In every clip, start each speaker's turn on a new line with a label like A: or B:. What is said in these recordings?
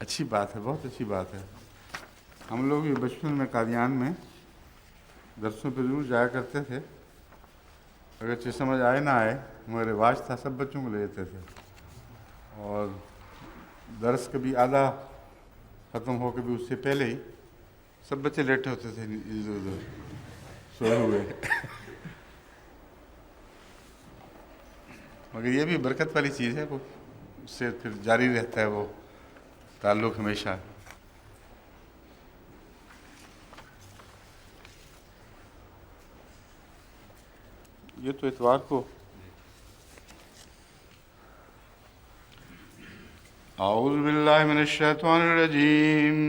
A: اچھی بات ہے، بہت اچھی بات ہے۔ ہم لوگ بھی بچپن میں قادیان میں درسوں پہ ضرور جایا کرتے تھے، اگرچہ سمجھ آئے نہ آئے مگر رواج تھا، سب بچوں کو لے جاتے تھے، اور درس کبھی آدھا ختم ہو کے بھی اس سے پہلے ہی سب بچے لیٹے ہوتے تھے ادھر ادھر سوئے ہوئے۔ مگر یہ بھی برکت والی چیز ہے، وہ اس سے پھر جاری رہتا ہے وہ تعلق ہمیشہ۔ یہ تو اتوار کو اعوذ باللہ من الشیطان الرجیم،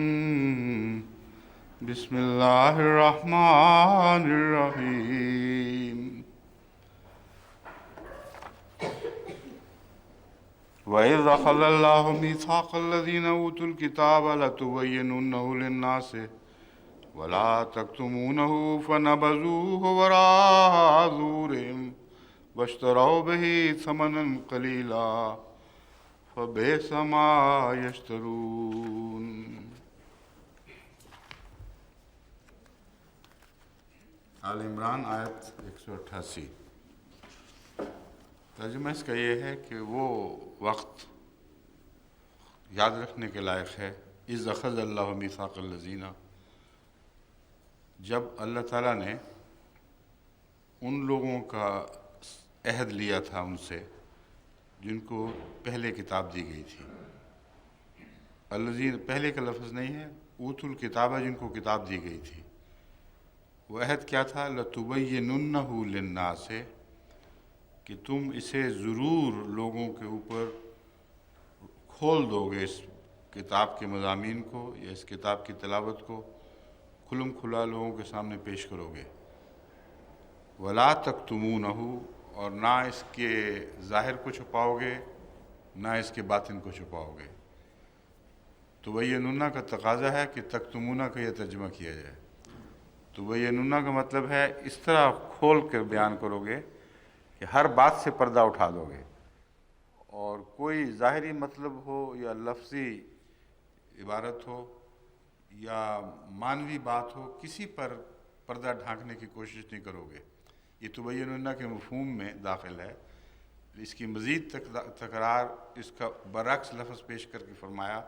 A: بسم اللہ الرحمن الرحیم۔ وَإِذْ أَخَذَ اللَّهُ مِيثَاقَ الَّذِينَ أُوتُوا الْكِتَابَ لَتُبَيِّنُنَّهُ لِلنَّاسِ وَلَا تَكْتُمُونَهُ فَنَبَذُوهُ وَرَاءَ ظُهُورِهِمْ وَاشْتَرَوْا بِهِ ثَمَنًا قَلِيلًا فَبِئْسَ مَا يَشْتَرُونَ۔ آل عمران آیت 188۔ ترجمہ اس کا یہ ہے کہ وہ وقت یاد رکھنے کے لائق ہے، اذ اخذ اللہ میثاق الذین، جب اللہ تعالیٰ نے ان لوگوں کا عہد لیا تھا ان سے جن کو پہلے کتاب دی گئی تھی۔ الذین پہلے کا لفظ نہیں ہے، اوتوا الکتاب جن کو کتاب دی گئی تھی۔ وہ عہد کیا تھا؟ لتبیننہ للناس، کہ تم اسے ضرور لوگوں کے اوپر کھول دو گے، اس کتاب کے مضامین کو یا اس کتاب کی تلاوت کو کھلم کھلا لوگوں کے سامنے پیش کرو گے۔ ولا تکتمونہ، اور نہ اس کے ظاہر کو چھپاؤ گے نہ اس کے باطن کو چھپاؤ گے۔ تبیننہ کا تقاضا ہے کہ تکتمونہ کا یہ ترجمہ کیا جائے۔ تبیننہ کا مطلب ہے اس طرح کھول کر بیان کرو گے کہ ہر بات سے پردہ اٹھا دو گے، اور کوئی ظاہری مطلب ہو یا لفظی عبارت ہو یا معنوی بات ہو، کسی پر پردہ ڈھانکنے کی کوشش نہیں کرو گے۔ یہ تبیننہ کے مفہوم میں داخل ہے۔ اس کی مزید تکرار، اس کا برعکس لفظ پیش کر کے فرمایا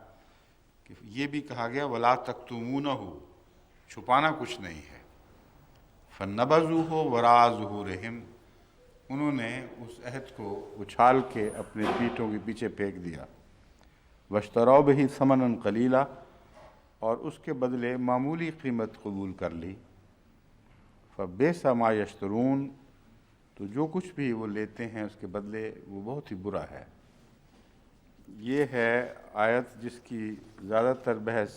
A: کہ یہ بھی کہا گیا ولا تکتمونہ، چھپانا کچھ نہیں ہے۔ فنبذوہ وراء ظہورہم، انہوں نے اس عہد کو اچھال کے اپنے پیٹھوں کے پیچھے پھینک دیا۔ واشتروا بہ ثمنا قلیلا، اور اس کے بدلے معمولی قیمت قبول کر لی۔ فبئس ما یشترون، تو جو کچھ بھی وہ لیتے ہیں اس کے بدلے وہ بہت ہی برا ہے۔ یہ ہے آیت جس کی زیادہ تر بحث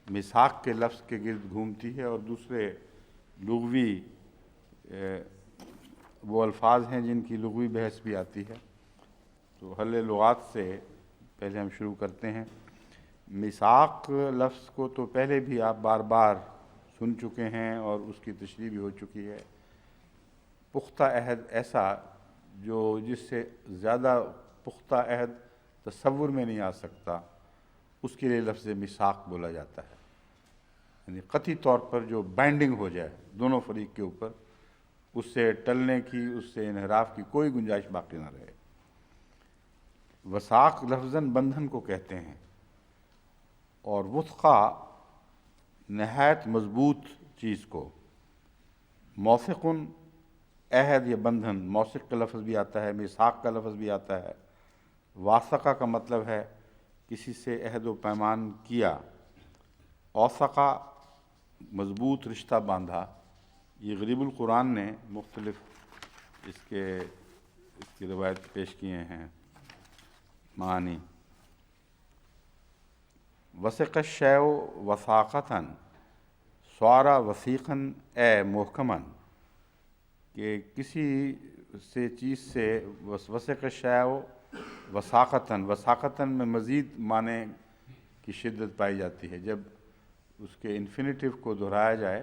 A: میثاق کے لفظ کے گرد گھومتی ہے، اور دوسرے لغوی وہ الفاظ ہیں جن کی لغوی بحث بھی آتی ہے۔ تو حل لغات سے پہلے ہم شروع کرتے ہیں۔ میثاق لفظ کو تو پہلے بھی آپ بار بار سن چکے ہیں اور اس کی تشریح بھی ہو چکی ہے۔ پختہ عہد ایسا جو جس سے زیادہ پختہ عہد تصور میں نہیں آ سکتا، اس کے لیے لفظ میثاق بولا جاتا ہے، یعنی قطعی طور پر جو بائنڈنگ ہو جائے دونوں فریق کے اوپر، اس سے ٹلنے کی، اس سے انحراف کی کوئی گنجائش باقی نہ رہے۔ وثاق لفظاً بندھن کو کہتے ہیں، اور وثقہ نہایت مضبوط چیز کو۔ موثقن عہد یا بندھن، موثق کا لفظ بھی آتا ہے، میثاق کا لفظ بھی آتا ہے۔ واثقہ کا مطلب ہے کسی سے عہد و پیمان کیا۔ اوثقہ مضبوط رشتہ باندھا۔ یہ غریب القرآن نے مختلف اس کی روایت پیش کیے ہیں معانی۔ وثق الشیء وثاقۃ صار وثیقاً اے محکماً، کہ کسی سے چیز سے وثق الشیء وثاقۃ، وثاقۃ میں مزید معنی کی شدت پائی جاتی ہے۔ جب اس کے انفینیٹیو کو دہرایا جائے،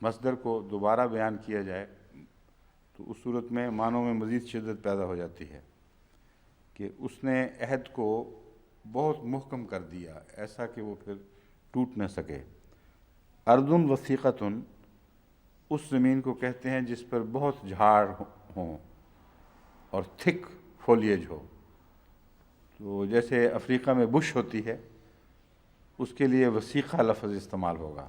A: مصدر کو دوبارہ بیان کیا جائے، تو اس صورت میں معنوں میں مزید شدت پیدا ہو جاتی ہے کہ اس نے عہد کو بہت محکم کر دیا ایسا کہ وہ پھر ٹوٹ نہ سکے۔ اردن وسیقتن اس زمین کو کہتے ہیں جس پر بہت جھاڑ ہوں اور تھک فولیج ہو، تو جیسے افریقہ میں بش ہوتی ہے اس کے لیے وسیقہ لفظ استعمال ہوگا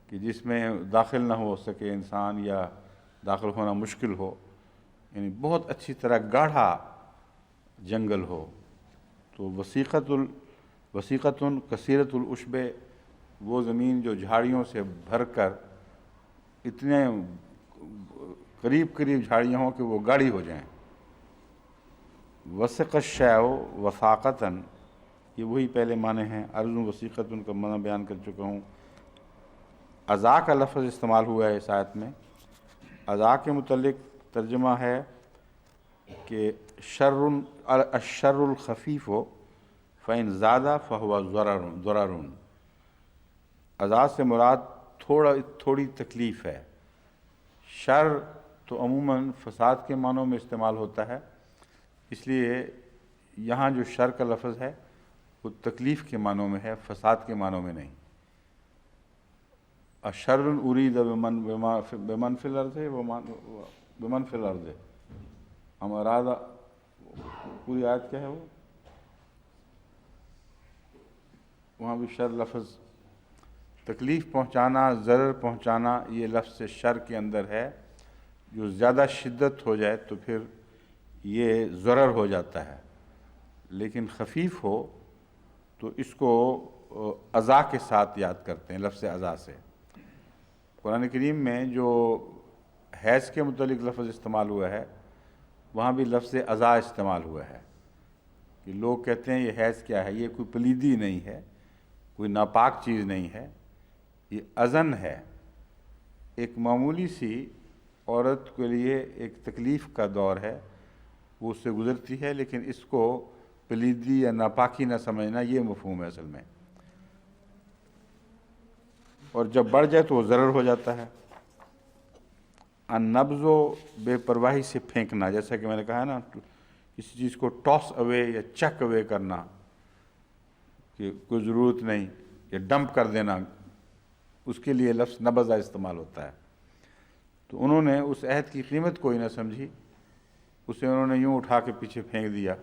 A: کہ جس میں داخل نہ ہو سکے انسان یا داخل ہونا مشکل ہو، یعنی بہت اچھی طرح گاڑھا جنگل ہو۔ تو وسیقتن کثیرت العشب، وہ زمین جو جھاڑیوں سے بھر کر اتنے قریب قریب جھاڑیاں ہوں کہ وہ گاڑھی ہو جائیں۔ وسق الشیء وثاقتاً، یہ وہی پہلے معنی ہیں، ارض وسیقتن کا معنی بیان کر چکا ہوں۔ ازا کا لفظ استعمال ہوا ہے اس آیت میں۔ ازا کے متعلق ترجمہ ہے کہ الشر الخفیف فإن زاد فهو ضرر۔ ازا سے مراد تھوڑی تکلیف ہے۔ شر تو عموماً فساد کے معنوں میں استعمال ہوتا ہے، اس لیے یہاں جو شر کا لفظ ہے وہ تکلیف کے معنوں میں ہے، فساد کے معنوں میں نہیں۔ الشر ارید بمن فی الارض بمن فی الارض، ہم ارادہ، پوری آیت کیا ہے وہ، وہاں بھی شر لفظ تکلیف پہنچانا، ضرر پہنچانا، یہ لفظ شر کے اندر ہے۔ جو زیادہ شدت ہو جائے تو پھر یہ ضرر ہو جاتا ہے، لیکن خفیف ہو تو اس کو ازا کے ساتھ یاد کرتے ہیں، لفظ ازا سے۔ قرآن کریم میں جو حیض کے متعلق لفظ استعمال ہوا ہے وہاں بھی لفظ ازا استعمال ہوا ہے کہ لوگ کہتے ہیں یہ حیض کیا ہے، یہ کوئی پلیدی نہیں ہے، کوئی ناپاک چیز نہیں ہے، یہ اذن ہے، ایک معمولی سی عورت کے لیے ایک تکلیف کا دور ہے، وہ اس سے گزرتی ہے، لیکن اس کو پلیدی یا ناپاکی نہ سمجھنا، یہ مفہوم ہے اصل میں، اور جب بڑھ جائے تو وہ ضرر ہو جاتا ہے۔ النبض، بے پرواہی سے پھینکنا، جیسا کہ میں نے کہا نا، کسی چیز کو ٹاس اوے یا چک اوے کرنا کہ کوئی ضرورت نہیں، یا ڈمپ کر دینا، اس کے لیے لفظ نبضہ استعمال ہوتا ہے۔ تو انہوں نے اس عہد کی قیمت کوئی نہ سمجھی، اسے انہوں نے یوں اٹھا کے پیچھے پھینک دیا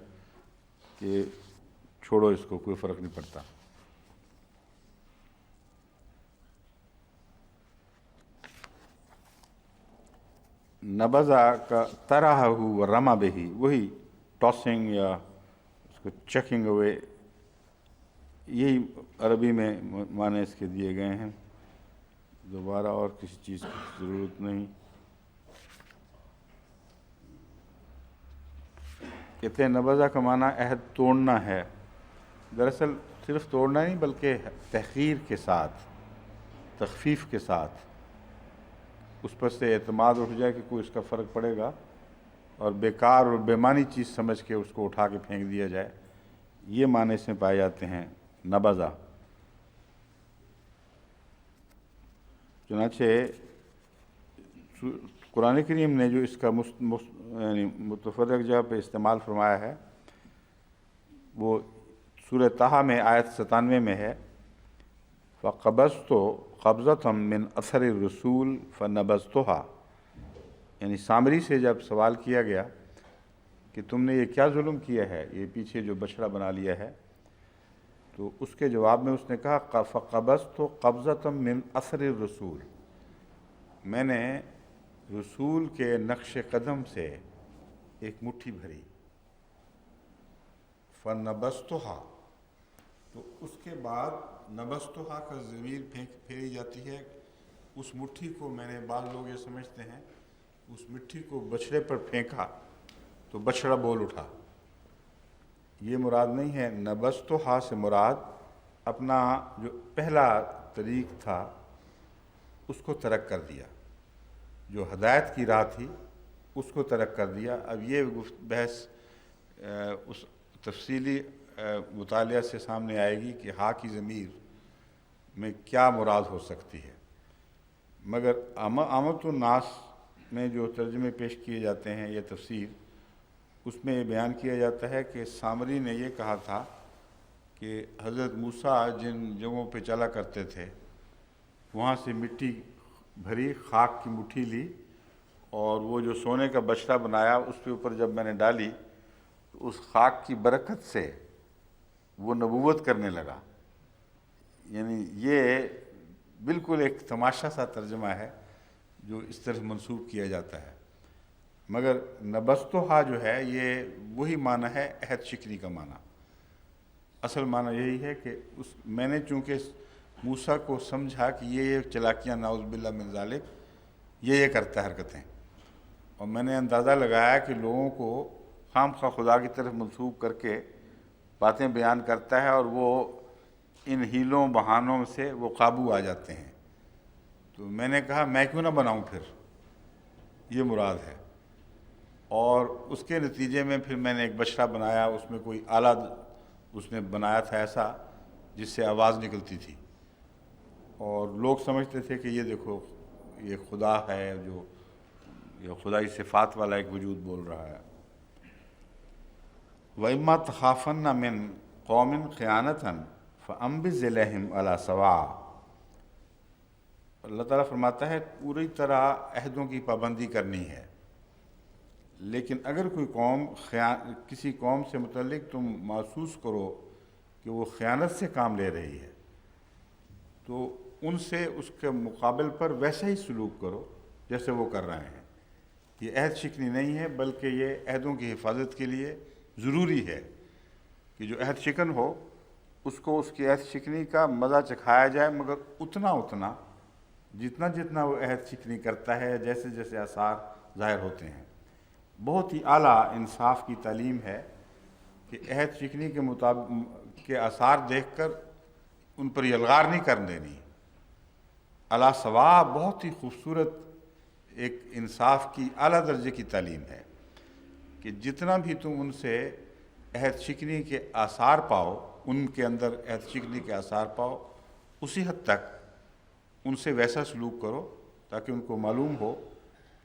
A: کہ چھوڑو اس کو، کوئی فرق نہیں پڑتا۔ نبذہ کا طرح و رما بہی، وہی ٹاسنگ یا اس کو چیکنگ اوے، یہی عربی میں معنی اس کے دیے گئے ہیں، دوبارہ اور کسی چیز کی ضرورت نہیں۔ کہتے ہیں نبذہ کا معنی عہد توڑنا ہے، دراصل صرف توڑنا نہیں بلکہ تحقیر کے ساتھ، تخفیف کے ساتھ، اس پر سے اعتماد اٹھ جائے کہ کوئی اس کا فرق پڑے گا، اور بیکار اور بے معنی چیز سمجھ کے اس کو اٹھا کے پھینک دیا جائے، یہ معنی اس میں پائے جاتے ہیں نبذہ۔ چنانچہ قرآن کریم نے جو اس کا یعنی متفرق جگہ پہ استعمال فرمایا ہے وہ سورہ طٰہٰ میں آیت 97 میں ہے، فَقَبَضْتُ قَبْضَةً مِّنْ أَثَرِ الرَّسُولِ فَنَبَذْتُهَا، یعنی سامری سے جب سوال کیا گیا کہ تم نے یہ کیا ظلم کیا ہے، یہ پیچھے جو بچڑا بنا لیا ہے، تو اس کے جواب میں اس نے کہا فَقَبَضْتُ قَبْضَةً مِّنْ أَثَرِ الرَّسُولِ، میں نے رسول کے نقش قدم سے ایک مٹھی بھری، فَنَبَذْتُهَا، تو اس کے بعد نبذتها کا ضمیر پھیری جاتی ہے، اس مٹھی کو میں نے، بعض لوگ یہ سمجھتے ہیں اس مٹھی کو بچھڑے پر پھینکا تو بچھڑا بول اٹھا، یہ مراد نہیں ہے۔ نبذتها سے مراد اپنا جو پہلا طریق تھا اس کو ترک کر دیا، جو ہدایت کی راہ تھی اس کو ترک کر دیا۔ اب یہ بحث اس تفصیلی مطالعہ سے سامنے آئے گی کہ ہا کی ضمیر میں کیا مراد ہو سکتی ہے، مگر عامۃ الناس میں جو ترجمے پیش کیے جاتے ہیں یا تفسیر، اس میں یہ بیان کیا جاتا ہے کہ سامری نے یہ کہا تھا کہ حضرت موسیٰ جن جگہوں پہ چلا کرتے تھے وہاں سے مٹی بھری خاک کی مٹھی لی اور وہ جو سونے کا بچڑا بنایا اس کے اوپر جب میں نے ڈالی تو اس خاک کی برکت سے وہ نبوت کرنے لگا. یعنی یہ بالکل ایک تماشا سا ترجمہ ہے جو اس طرح منسوب کیا جاتا ہے، مگر نبستھا جو ہے یہ وہی معنی ہے عہد شکنی کا معنی. اصل معنی یہی ہے کہ میں نے چونکہ موسیٰ کو سمجھا کہ یہ چلاکیاں نعوذ باللہ من ذالک یہ کرتا ہے حرکتیں، اور میں نے اندازہ لگایا کہ لوگوں کو خام خواہ خدا کی طرف منسوب کر کے باتیں بیان کرتا ہے اور وہ ان ہیلوں بہانوں سے وہ قابو آ جاتے ہیں. تو میں نے کہا میں کیوں نہ بناؤں، پھر یہ مراد ہے. اور اس کے نتیجے میں پھر میں نے ایک بچڑا بنایا، اس میں کوئی آلہ اس نے بنایا تھا ایسا جس سے آواز نکلتی تھی، اور لوگ سمجھتے تھے کہ یہ دیکھو یہ خدا ہے جو یہ خدائی صفات والا ایک وجود بول رہا ہے. وَإِمَّا تَخَافَنَّ مِن قَوْمٍ خِيَانَةً فَأَنبِذْ إِلَيْهِمْ عَلَى سَوَاءٍ. اللہ تعالیٰ فرماتا ہے پوری طرح عہدوں کی پابندی کرنی ہے، لیکن اگر کوئی قوم کسی قوم سے متعلق تم محسوس کرو کہ وہ خیانت سے کام لے رہی ہے تو ان سے اس کے مقابل پر ویسا ہی سلوک کرو جیسے وہ کر رہے ہیں. یہ عہد شکنی نہیں ہے بلکہ یہ عہدوں کی حفاظت کے لیے ضروری ہے کہ جو عہد شکن ہو اس کو اس کی عہد شکنی کا مزہ چکھایا جائے، مگر اتنا جتنا وہ عہد شکنی کرتا ہے جیسے جیسے آثار ظاہر ہوتے ہیں. بہت ہی اعلیٰ انصاف کی تعلیم ہے کہ عہد شکنی کے مطابق کے آثار دیکھ کر ان پر یلغار نہیں کر دینی. علی سوا بہت ہی خوبصورت ایک انصاف کی اعلیٰ درجے کی تعلیم ہے کہ جتنا بھی تم ان سے عہد شکنی کے آثار پاؤ، ان کے اندر عہد شکنی کے آثار پاؤ، اسی حد تک ان سے ویسا سلوک کرو تاکہ ان کو معلوم ہو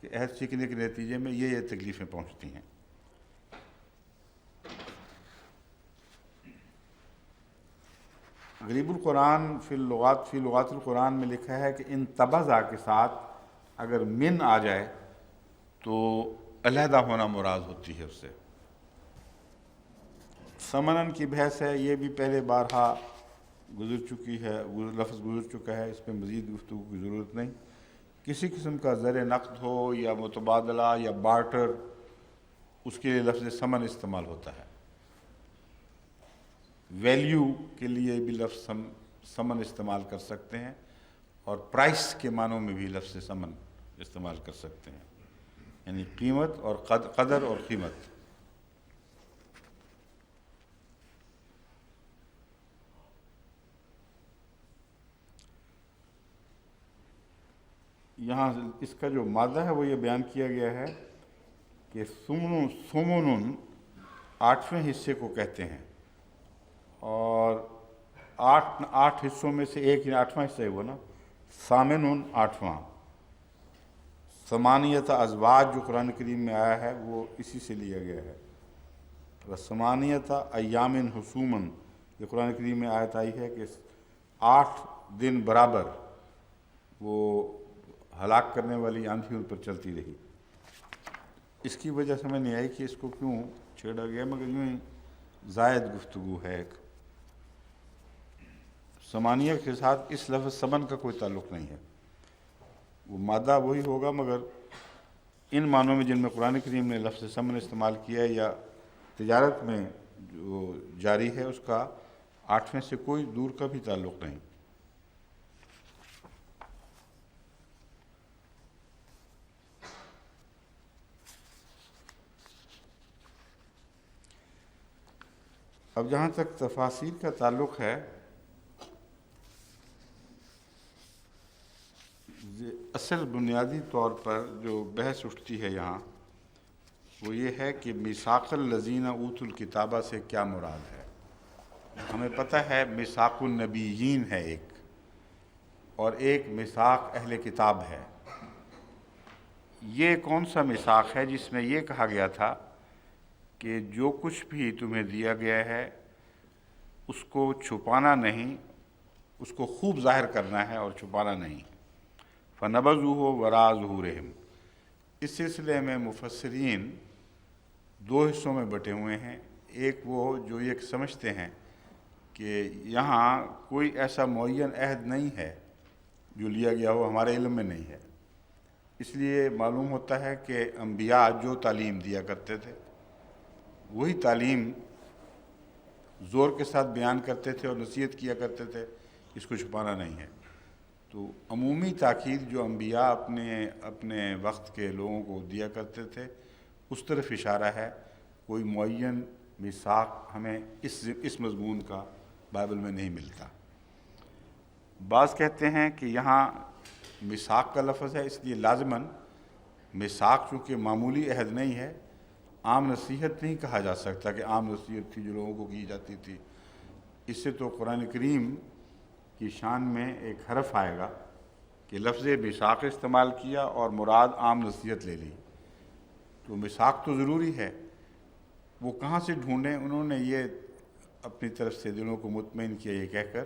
A: کہ عہد شکنی کے نتیجے میں یہ تکلیفیں پہنچتی ہیں. غریب القرآن فی لغات القرآن میں لکھا ہے کہ ان تبذہ کے ساتھ اگر من آ جائے تو علیحدہ ہونا مراد ہوتی ہے اس سے. سمنن کی بحث ہے، یہ بھی پہلے بارہا گزر چکی ہے، لفظ گزر چکا ہے، اس پہ مزید گفتگو کی ضرورت نہیں. کسی قسم کا زر نقد ہو یا متبادلہ یا بارٹر، اس کے لیے لفظ سمن استعمال ہوتا ہے. ویلیو کے لیے بھی لفظ سمن استعمال کر سکتے ہیں، اور پرائس کے معنوں میں بھی لفظ سمن استعمال کر سکتے ہیں، یعنی قیمت اور قدر اور قیمت. یہاں اس کا جو مادہ ہے وہ یہ بیان کیا گیا ہے کہ سمن 8ویں حصے کو کہتے ہیں، اور 8 حصوں میں سے ایک 8واں حصہ ہے وہ نا، ثامن 8واں. ثمانیت ازواج جو قرآن کریم میں آیا ہے وہ اسی سے لیا گیا ہے. ثمانیت ایام حسومن یہ قرآن کریم میں آیت آئی ہے کہ 8 دن برابر وہ ہلاک کرنے والی آندھی ان پر چلتی رہی. اس کی وجہ سمجھ نہیں آئی کہ اس کو کیوں چھیڑا گیا، مگر یوں ہی زائد گفتگو ہے. ایک ثمانیہ کے ساتھ اس لفظ سمن کا کوئی تعلق نہیں ہے، وہ مادہ وہی ہوگا، مگر ان معنوں میں جن میں قرآن کریم نے لفظ سمن استعمال کیا ہے یا تجارت میں جو جاری ہے اس کا 8ویں سے کوئی دور کا بھی تعلق نہیں. اب جہاں تک تفاسیر کا تعلق ہے، اصل بنیادی طور پر جو بحث اٹھتی ہے یہاں وہ یہ ہے کہ میثاق الذین اوتوا الکتابہ سے کیا مراد ہے. ہمیں پتہ ہے میثاق النبیین ہے ایک، اور ایک میثاق اہل کتاب ہے. یہ کون سا میثاق ہے جس میں یہ کہا گیا تھا کہ جو کچھ بھی تمہیں دیا گیا ہے اس کو چھپانا نہیں، اس کو خوب ظاہر کرنا ہے اور چھپانا نہیں۔ فَنَبَذُوهُ وَرَاءَ ظُهُورِهِمْ۔ اس سلسلے میں مفسرین دو حصوں میں بٹے ہوئے ہیں۔ ایک وہ جو یہ سمجھتے ہیں کہ یہاں کوئی ایسا معین عہد نہیں ہے جو لیا گیا ہو، ہمارے علم میں نہیں ہے، اس لیے معلوم ہوتا ہے کہ انبیاء جو تعلیم دیا کرتے تھے وہی تعلیم زور کے ساتھ بیان کرتے تھے اور نصیحت کیا کرتے تھے، اس کو چھپانا نہیں ہے۔ تو عمومی تاکید جو انبیاء اپنے وقت کے لوگوں کو دیا کرتے تھے اس طرف اشارہ ہے، کوئی معین میثاق ہمیں اس مضمون کا بائبل میں نہیں ملتا۔ بعض کہتے ہیں کہ یہاں میثاق کا لفظ ہے، اس لیے لازماً میثاق چونکہ معمولی عہد نہیں ہے، عام نصیحت نہیں کہا جا سکتا کہ عام نصیحت تھی جو لوگوں کو کی جاتی تھی۔ اس سے تو قرآن کریم کی شان میں ایک حرف آئے گا کہ لفظ میثاق استعمال کیا اور مراد عام نصیحت لے لی، تو میثاق تو ضروری ہے۔ وہ کہاں سے ڈھونڈیں؟ انہوں نے یہ اپنی طرف سے دلوں کو مطمئن کیا یہ کہہ کر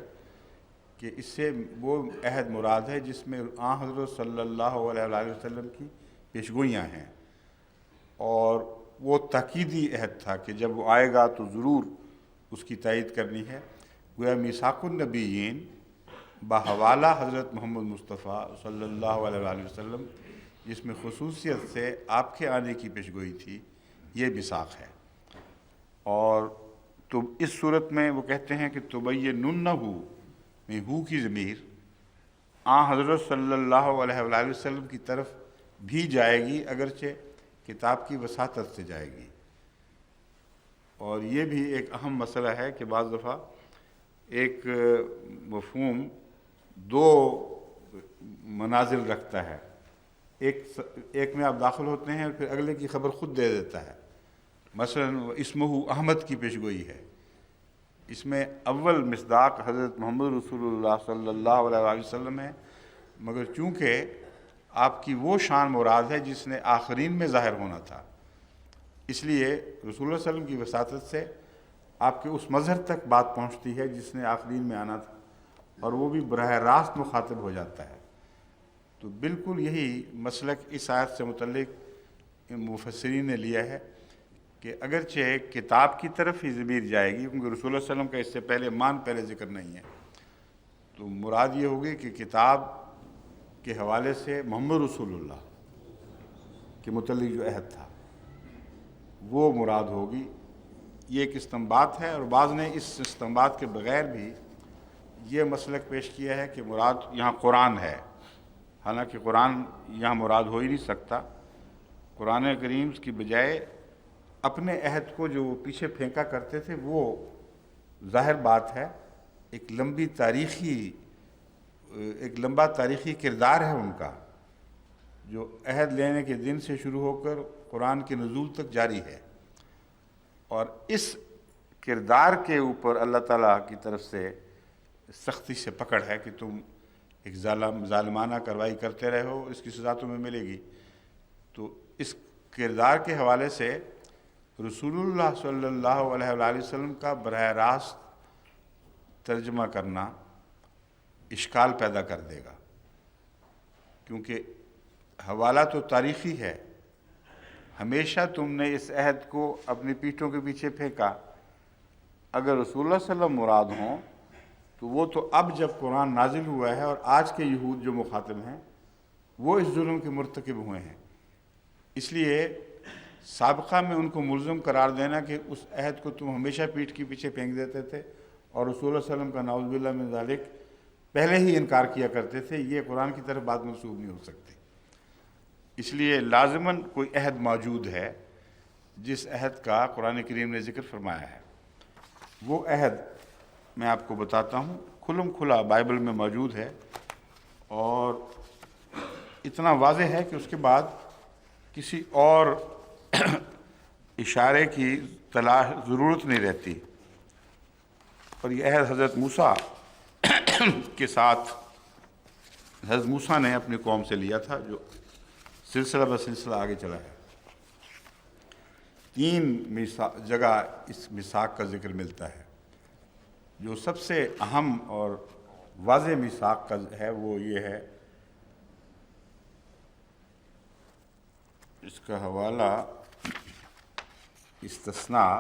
A: کہ اس سے وہ عہد مراد ہے جس میں آن حضرت صلی اللہ علیہ وآلہ وسلم کی پیشگوئیاں ہیں، اور وہ تاکیدی عہد تھا کہ جب وہ آئے گا تو ضرور اس کی تائید کرنی ہے۔ گویا میثاق النبیین بحوالہ حضرت محمد مصطفیٰ صلی اللہ علیہ وآلہ وسلم، جس میں خصوصیت سے آپ کے آنے کی پیشگوئی تھی، یہ میثاق ہے۔ اور تو اس صورت میں وہ کہتے ہیں کہ تبیننہ میں ہو کی ضمیر آن حضرت صلی اللہ علیہ وآلہ وسلم کی طرف بھی جائے گی، اگرچہ کتاب کی وساطت سے جائے گی۔ اور یہ بھی ایک اہم مسئلہ ہے کہ بعض دفعہ ایک مفہوم دو منازل رکھتا ہے، ایک میں آپ داخل ہوتے ہیں اور پھر اگلے کی خبر خود دے دیتا ہے۔ مثلا اسمہ احمد کی پیشگوئی ہے، اس میں اول مصداق حضرت محمد رسول اللہ صلی اللہ علیہ وسلم ہے، مگر چونکہ آپ کی وہ شان مراد ہے جس نے آخرین میں ظاہر ہونا تھا، اس لیے رسول اللہ صلی اللہ علیہ وسلم کی وساطت سے آپ کے اس مظہر تک بات پہنچتی ہے جس نے آخرین میں آنا تھا، اور وہ بھی براہ راست مخاطب ہو جاتا ہے۔ تو بالکل یہی مسلک اس آیت سے متعلق مفسرین نے لیا ہے کہ اگرچہ کتاب کی طرف ہی ضمیر جائے گی، کیونکہ رسول اللہ صلی اللہ علیہ وسلم کا اس سے پہلے ذکر نہیں ہے، تو مراد یہ ہوگی کہ کتاب کے حوالے سے محمد رسول اللہ کے متعلق جو عہد تھا وہ مراد ہوگی۔ یہ ایک استنباط ہے، اور بعض نے اس استنباط کے بغیر بھی یہ مسلک پیش کیا ہے کہ مراد یہاں قرآن ہے، حالانکہ قرآن یہاں مراد ہو ہی نہیں سکتا۔ قرآن کریم کی بجائے اپنے عہد کو جو وہ پیچھے پھینکا کرتے تھے وہ ظاہر بات ہے، ایک لمبا تاریخی کردار ہے ان کا، جو عہد لینے کے دن سے شروع ہو کر قرآن کے نزول تک جاری ہے، اور اس کردار کے اوپر اللہ تعالیٰ کی طرف سے سختی سے پکڑ ہے کہ تم ایک ظالمانہ کارروائی کرتے رہے ہو، اس کی سزا تمہیں ملے گی۔ تو اس کردار کے حوالے سے رسول اللہ صلی اللہ علیہ وآلہ وسلم کا براہ راست ترجمہ کرنا اشکال پیدا کر دے گا، کیونکہ حوالہ تو تاریخی ہے۔ ہمیشہ تم نے اس عہد کو اپنی پیٹھوں کے پیچھے پھینکا، اگر رسول اللہ صلی اللہ علیہ وسلم مراد ہوں تو وہ تو اب جب قرآن نازل ہوا ہے اور آج کے یہود جو مخاطب ہیں وہ اس ظلم کے مرتکب ہوئے ہیں، اس لیے سابقہ میں ان کو ملزم قرار دینا کہ اس عہد کو تم ہمیشہ پیٹھ کے پیچھے پھینک دیتے تھے اور رسول اللہ صلی اللہ علیہ وسلم کا نعوذ باللہ من ذالک پہلے ہی انکار کیا کرتے تھے، یہ قرآن کی طرف بات منسوب نہیں ہو سکتی۔ اس لیے لازماً کوئی عہد موجود ہے جس عہد کا قرآن کریم نے ذکر فرمایا ہے۔ وہ عہد میں آپ کو بتاتا ہوں، کھلم کھلا بائبل میں موجود ہے، اور اتنا واضح ہے کہ اس کے بعد کسی اور اشارے کی ضرورت نہیں رہتی۔ اور یہ عہد حضرت موسیٰ کے ساتھ حضرت موسیٰ نے اپنی قوم سے لیا تھا، جو سلسلہ بسلسلہ آگے چلا ہے۔ 3 جگہ اس میثاق کا ذکر ملتا ہے۔ جو سب سے اہم اور واضح میثاق کا ہے وہ یہ ہے، اس کا حوالہ استثناء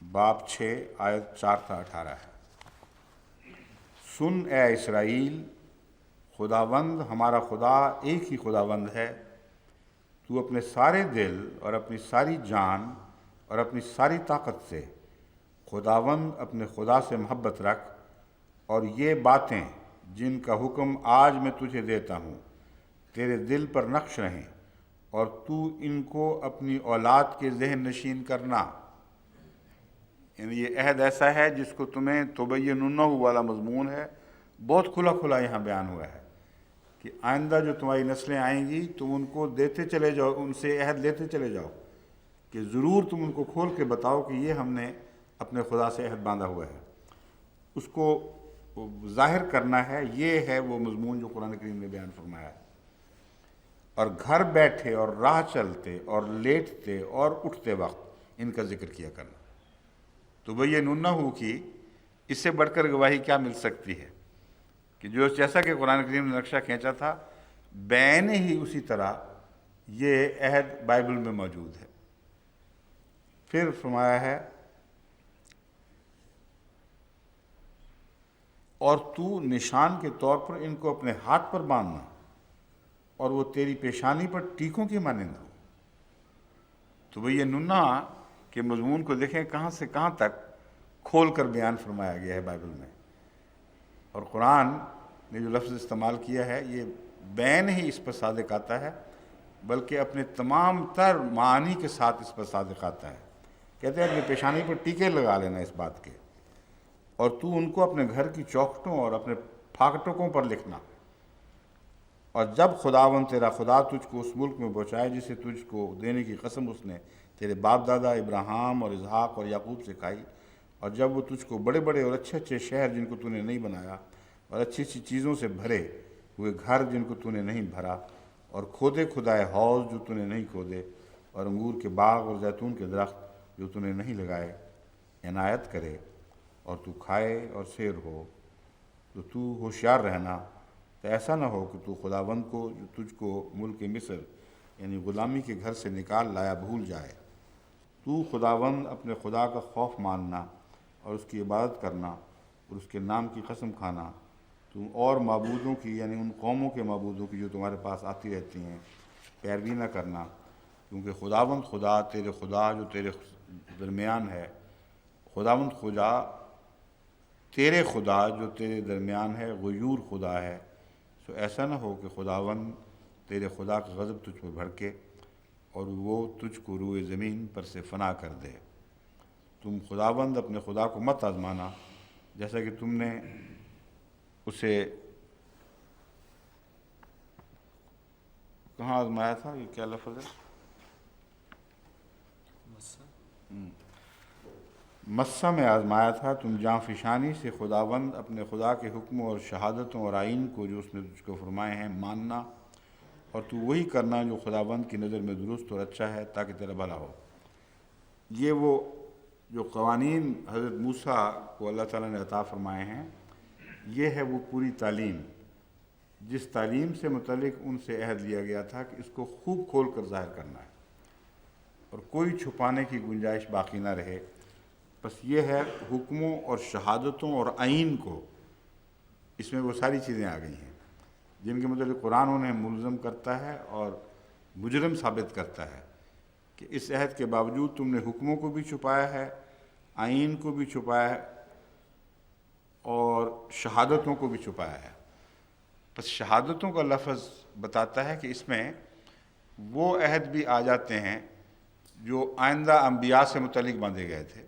A: باب 6 آیت 4 تا 18 ہے۔ سن اے اسرائیل، خداوند ہمارا خدا ایک ہی خداوند ہے، تو اپنے سارے دل اور اپنی ساری جان اور اپنی ساری طاقت سے خداوند اپنے خدا سے محبت رکھ، اور یہ باتیں جن کا حکم آج میں تجھے دیتا ہوں تیرے دل پر نقش رہیں، اور تو ان کو اپنی اولاد کے ذہن نشین کرنا۔ یعنی یہ عہد ایسا ہے جس کو تمہیں تبیننہ والا مضمون ہے، بہت کھلا کھلا یہاں بیان ہوا ہے کہ آئندہ جو تمہاری نسلیں آئیں گی تم ان کو دیتے چلے جاؤ، ان سے عہد لیتے چلے جاؤ کہ ضرور تم ان کو کھول کے بتاؤ کہ یہ ہم نے اپنے خدا سے عہد باندھا ہوا ہے، اس کو ظاہر کرنا ہے۔ یہ ہے وہ مضمون جو قرآن کریم نے بیان فرمایا ہے۔ اور گھر بیٹھے اور راہ چلتے اور لیٹتے اور اٹھتے وقت ان کا ذکر کیا کرنا۔ تو تبیننہ کی اس سے بڑھ کر گواہی کیا مل سکتی ہے کہ جو جیسا کہ قرآن کریم نے نقشہ کھینچا تھا بین ہی اسی طرح یہ عہد بائبل میں موجود ہے۔ پھر فرمایا ہے، اور تو نشان کے طور پر ان کو اپنے ہاتھ پر باندھنا، اور وہ تیری پیشانی پر ٹیکوں کی مانند ہو۔ تبیننہ کے مضمون کو دیکھیں کہاں سے کہاں تک کھول کر بیان فرمایا گیا ہے بائبل میں، اور قرآن نے جو لفظ استعمال کیا ہے یہ بین ہی اس پر صادق آتا ہے، بلکہ اپنے تمام تر معانی کے ساتھ اس پر صادق آتا ہے۔ کہتے ہیں اپنی پیشانی پر ٹیکے لگا لینا اس بات کے، اور تو ان کو اپنے گھر کی چوکھٹوں اور اپنے پھاٹکوں پر لکھنا، اور جب خداوند تیرا خدا تجھ کو اس ملک میں پہنچائے جسے تجھ کو دینے کی قسم اس نے تیرے باپ دادا ابراہیم اور اسحاق اور یعقوب سے کھائی، اور جب وہ تجھ کو بڑے بڑے اور اچھے اچھے شہر جن کو تو نے نہیں بنایا، اور اچھی اچھی چیزوں سے بھرے ہوئے گھر جن کو تو نے نہیں بھرا، اور کھودے کھدائے حوض جو تو نے نہیں کھودے، اور انگور کے باغ اور زیتون کے درخت جو تو نے نہیں لگائے، عنایت کرے، اور تو کھائے اور سیر ہو، تو ہوشیار رہنا، تو ایسا نہ ہو کہ تو خداوند کو جو تجھ کو ملک مصر یعنی غلامی کے گھر سے نکال لایا بھول جائے۔ تو خداوند اپنے خدا کا خوف ماننا اور اس کی عبادت کرنا اور اس کے نام کی قسم کھانا، تم اور معبودوں کی یعنی ان قوموں کے معبودوں کی جو تمہارے پاس آتی رہتی ہیں پیروی نہ کرنا، کیونکہ خداوند خدا تیرے خدا جو تیرے درمیان ہے، خداوند خدا تیرے خدا جو تیرے درمیان ہے غیور خدا ہے۔ سو ایسا نہ ہو کہ خداوند تیرے خدا کا غضب تجھ پر بھڑکے اور وہ تجھ کو روئے زمین پر سے فنا کر دے۔ تم خداوند اپنے خدا کو مت آزمانا جیسا کہ تم نے اسے کہاں آزمایا تھا، یہ کیا لفظ ہے؟ مسہ میں آزمایا تھا۔ تم جاں فشانی سے خداوند اپنے خدا کے حکموں اور شہادتوں اور آئین کو جو اس نے تجھ کو فرمائے ہیں ماننا، اور تو وہی کرنا جو خداوند کی نظر میں درست اور اچھا ہے تاکہ تیرا بھلا ہو۔ یہ وہ جو قوانین حضرت موسیٰ کو اللہ تعالیٰ نے عطا فرمائے ہیں، یہ ہے وہ پوری تعلیم جس تعلیم سے متعلق ان سے عہد لیا گیا تھا کہ اس کو خوب کھول کر ظاہر کرنا ہے اور کوئی چھپانے کی گنجائش باقی نہ رہے۔ بس یہ ہے حکموں اور شہادتوں اور آئین کو، اس میں وہ ساری چیزیں آ گئی ہیں جن کے متعلق قرآن انہیں ملزم کرتا ہے اور مجرم ثابت کرتا ہے کہ اس عہد کے باوجود تم نے حکموں کو بھی چھپایا ہے، آئین کو بھی چھپایا ہے اور شہادتوں کو بھی چھپایا ہے۔ بس شہادتوں کا لفظ بتاتا ہے کہ اس میں وہ عہد بھی آ جاتے ہیں جو آئندہ انبیاء سے متعلق باندھے گئے تھے،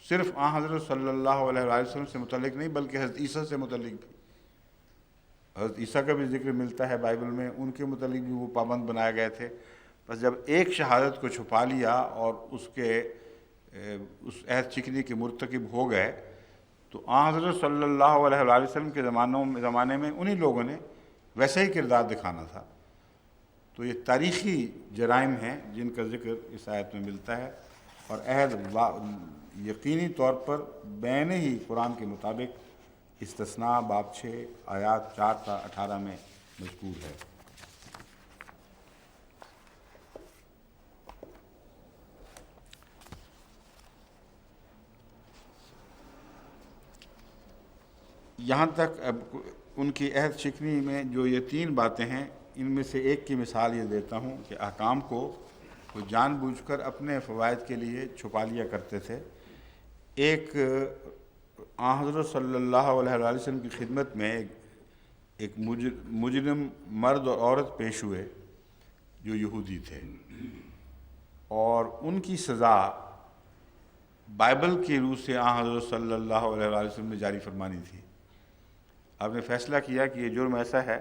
A: صرف حضرت صلی اللہ علیہ وآلہ وسلم سے متعلق نہیں بلکہ حضرت عیسیٰ سے متعلق بھی۔ حضرت عیسیٰ کا بھی ذکر ملتا ہے بائبل میں، ان کے متعلق بھی وہ پابند بنائے گئے تھے۔ بس جب ایک شہادت کو چھپا لیا اور اس عہد چکنی کے مرتکب ہو گئے تو حضرت صلی اللہ علیہ وآلہ وسلم کے زمانے میں انہی لوگوں نے ویسے ہی کردار دکھانا تھا۔ تو یہ تاریخی جرائم ہیں جن کا ذکر اس آیت میں ملتا ہے، اور عہد یقینی طور پر بین ہی قرآن کے مطابق استثناء باب 6 آیات 4 تا 18 میں مذکور ہے۔ یہاں تک اب ان کی عہد شکنی میں جو یہ 3 باتیں ہیں، ان میں سے ایک کی مثال یہ دیتا ہوں کہ احکام کو وہ جان بوجھ کر اپنے فوائد کے لیے چھپا لیا کرتے تھے۔ ایک حضرت صلی اللہ علیہ وسلم کی خدمت میں ایک مجرم مرد اور عورت پیش ہوئے جو یہودی تھے، اور ان کی سزا بائبل کی روح سے حضرت صلی اللہ علیہ وسلم نے جاری فرمانی تھی۔ آپ نے فیصلہ کیا کہ یہ جرم ایسا ہے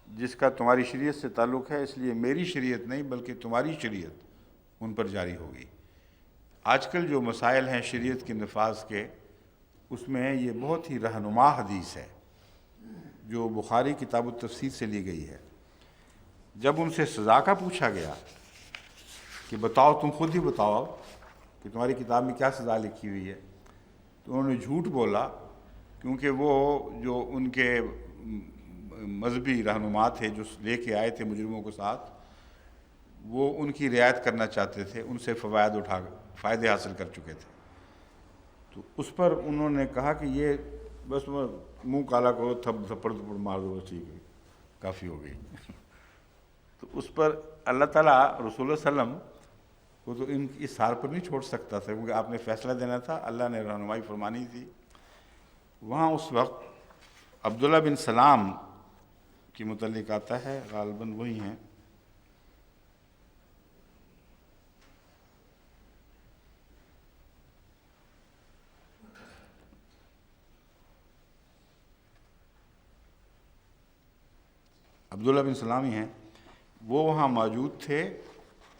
A: جس کا تمہاری شریعت سے تعلق ہے، اس لیے میری شریعت نہیں بلکہ تمہاری شریعت ان پر جاری ہوگی۔ آج کل جو مسائل ہیں شریعت کے نفاذ کے، اس میں یہ بہت ہی رہنما حدیث ہے جو بخاری کتاب التفسیر سے لی گئی ہے۔ جب ان سے سزا کا پوچھا گیا کہ بتاؤ، تم خود ہی بتاؤ کہ تمہاری کتاب میں کیا سزا لکھی ہوئی ہے، تو انہوں نے جھوٹ بولا، کیونکہ وہ جو ان کے مذہبی رہنما تھے جو لے کے آئے تھے مجرموں کے ساتھ، وہ ان کی رعایت کرنا چاہتے تھے، ان سے فائدے حاصل کر چکے تھے۔ تو اس پر انہوں نے کہا کہ یہ بس منہ کالا کرو، تھپڑ مار دو، بس ٹھیک ہے، کافی ہو گئی۔ تو اس پر اللہ تعالیٰ رسول اللہ علیہ وسلم کو تو اس حال پر نہیں چھوڑ سکتا تھا، کیونکہ آپ نے فیصلہ دینا تھا، اللہ نے رہنمائی فرمانی تھی۔ وہاں اس وقت عبداللہ بن سلام کی متعلق آتا ہے، غالباً وہی ہیں، عبداللہ بن سلام ہی ہیں، وہ وہاں موجود تھے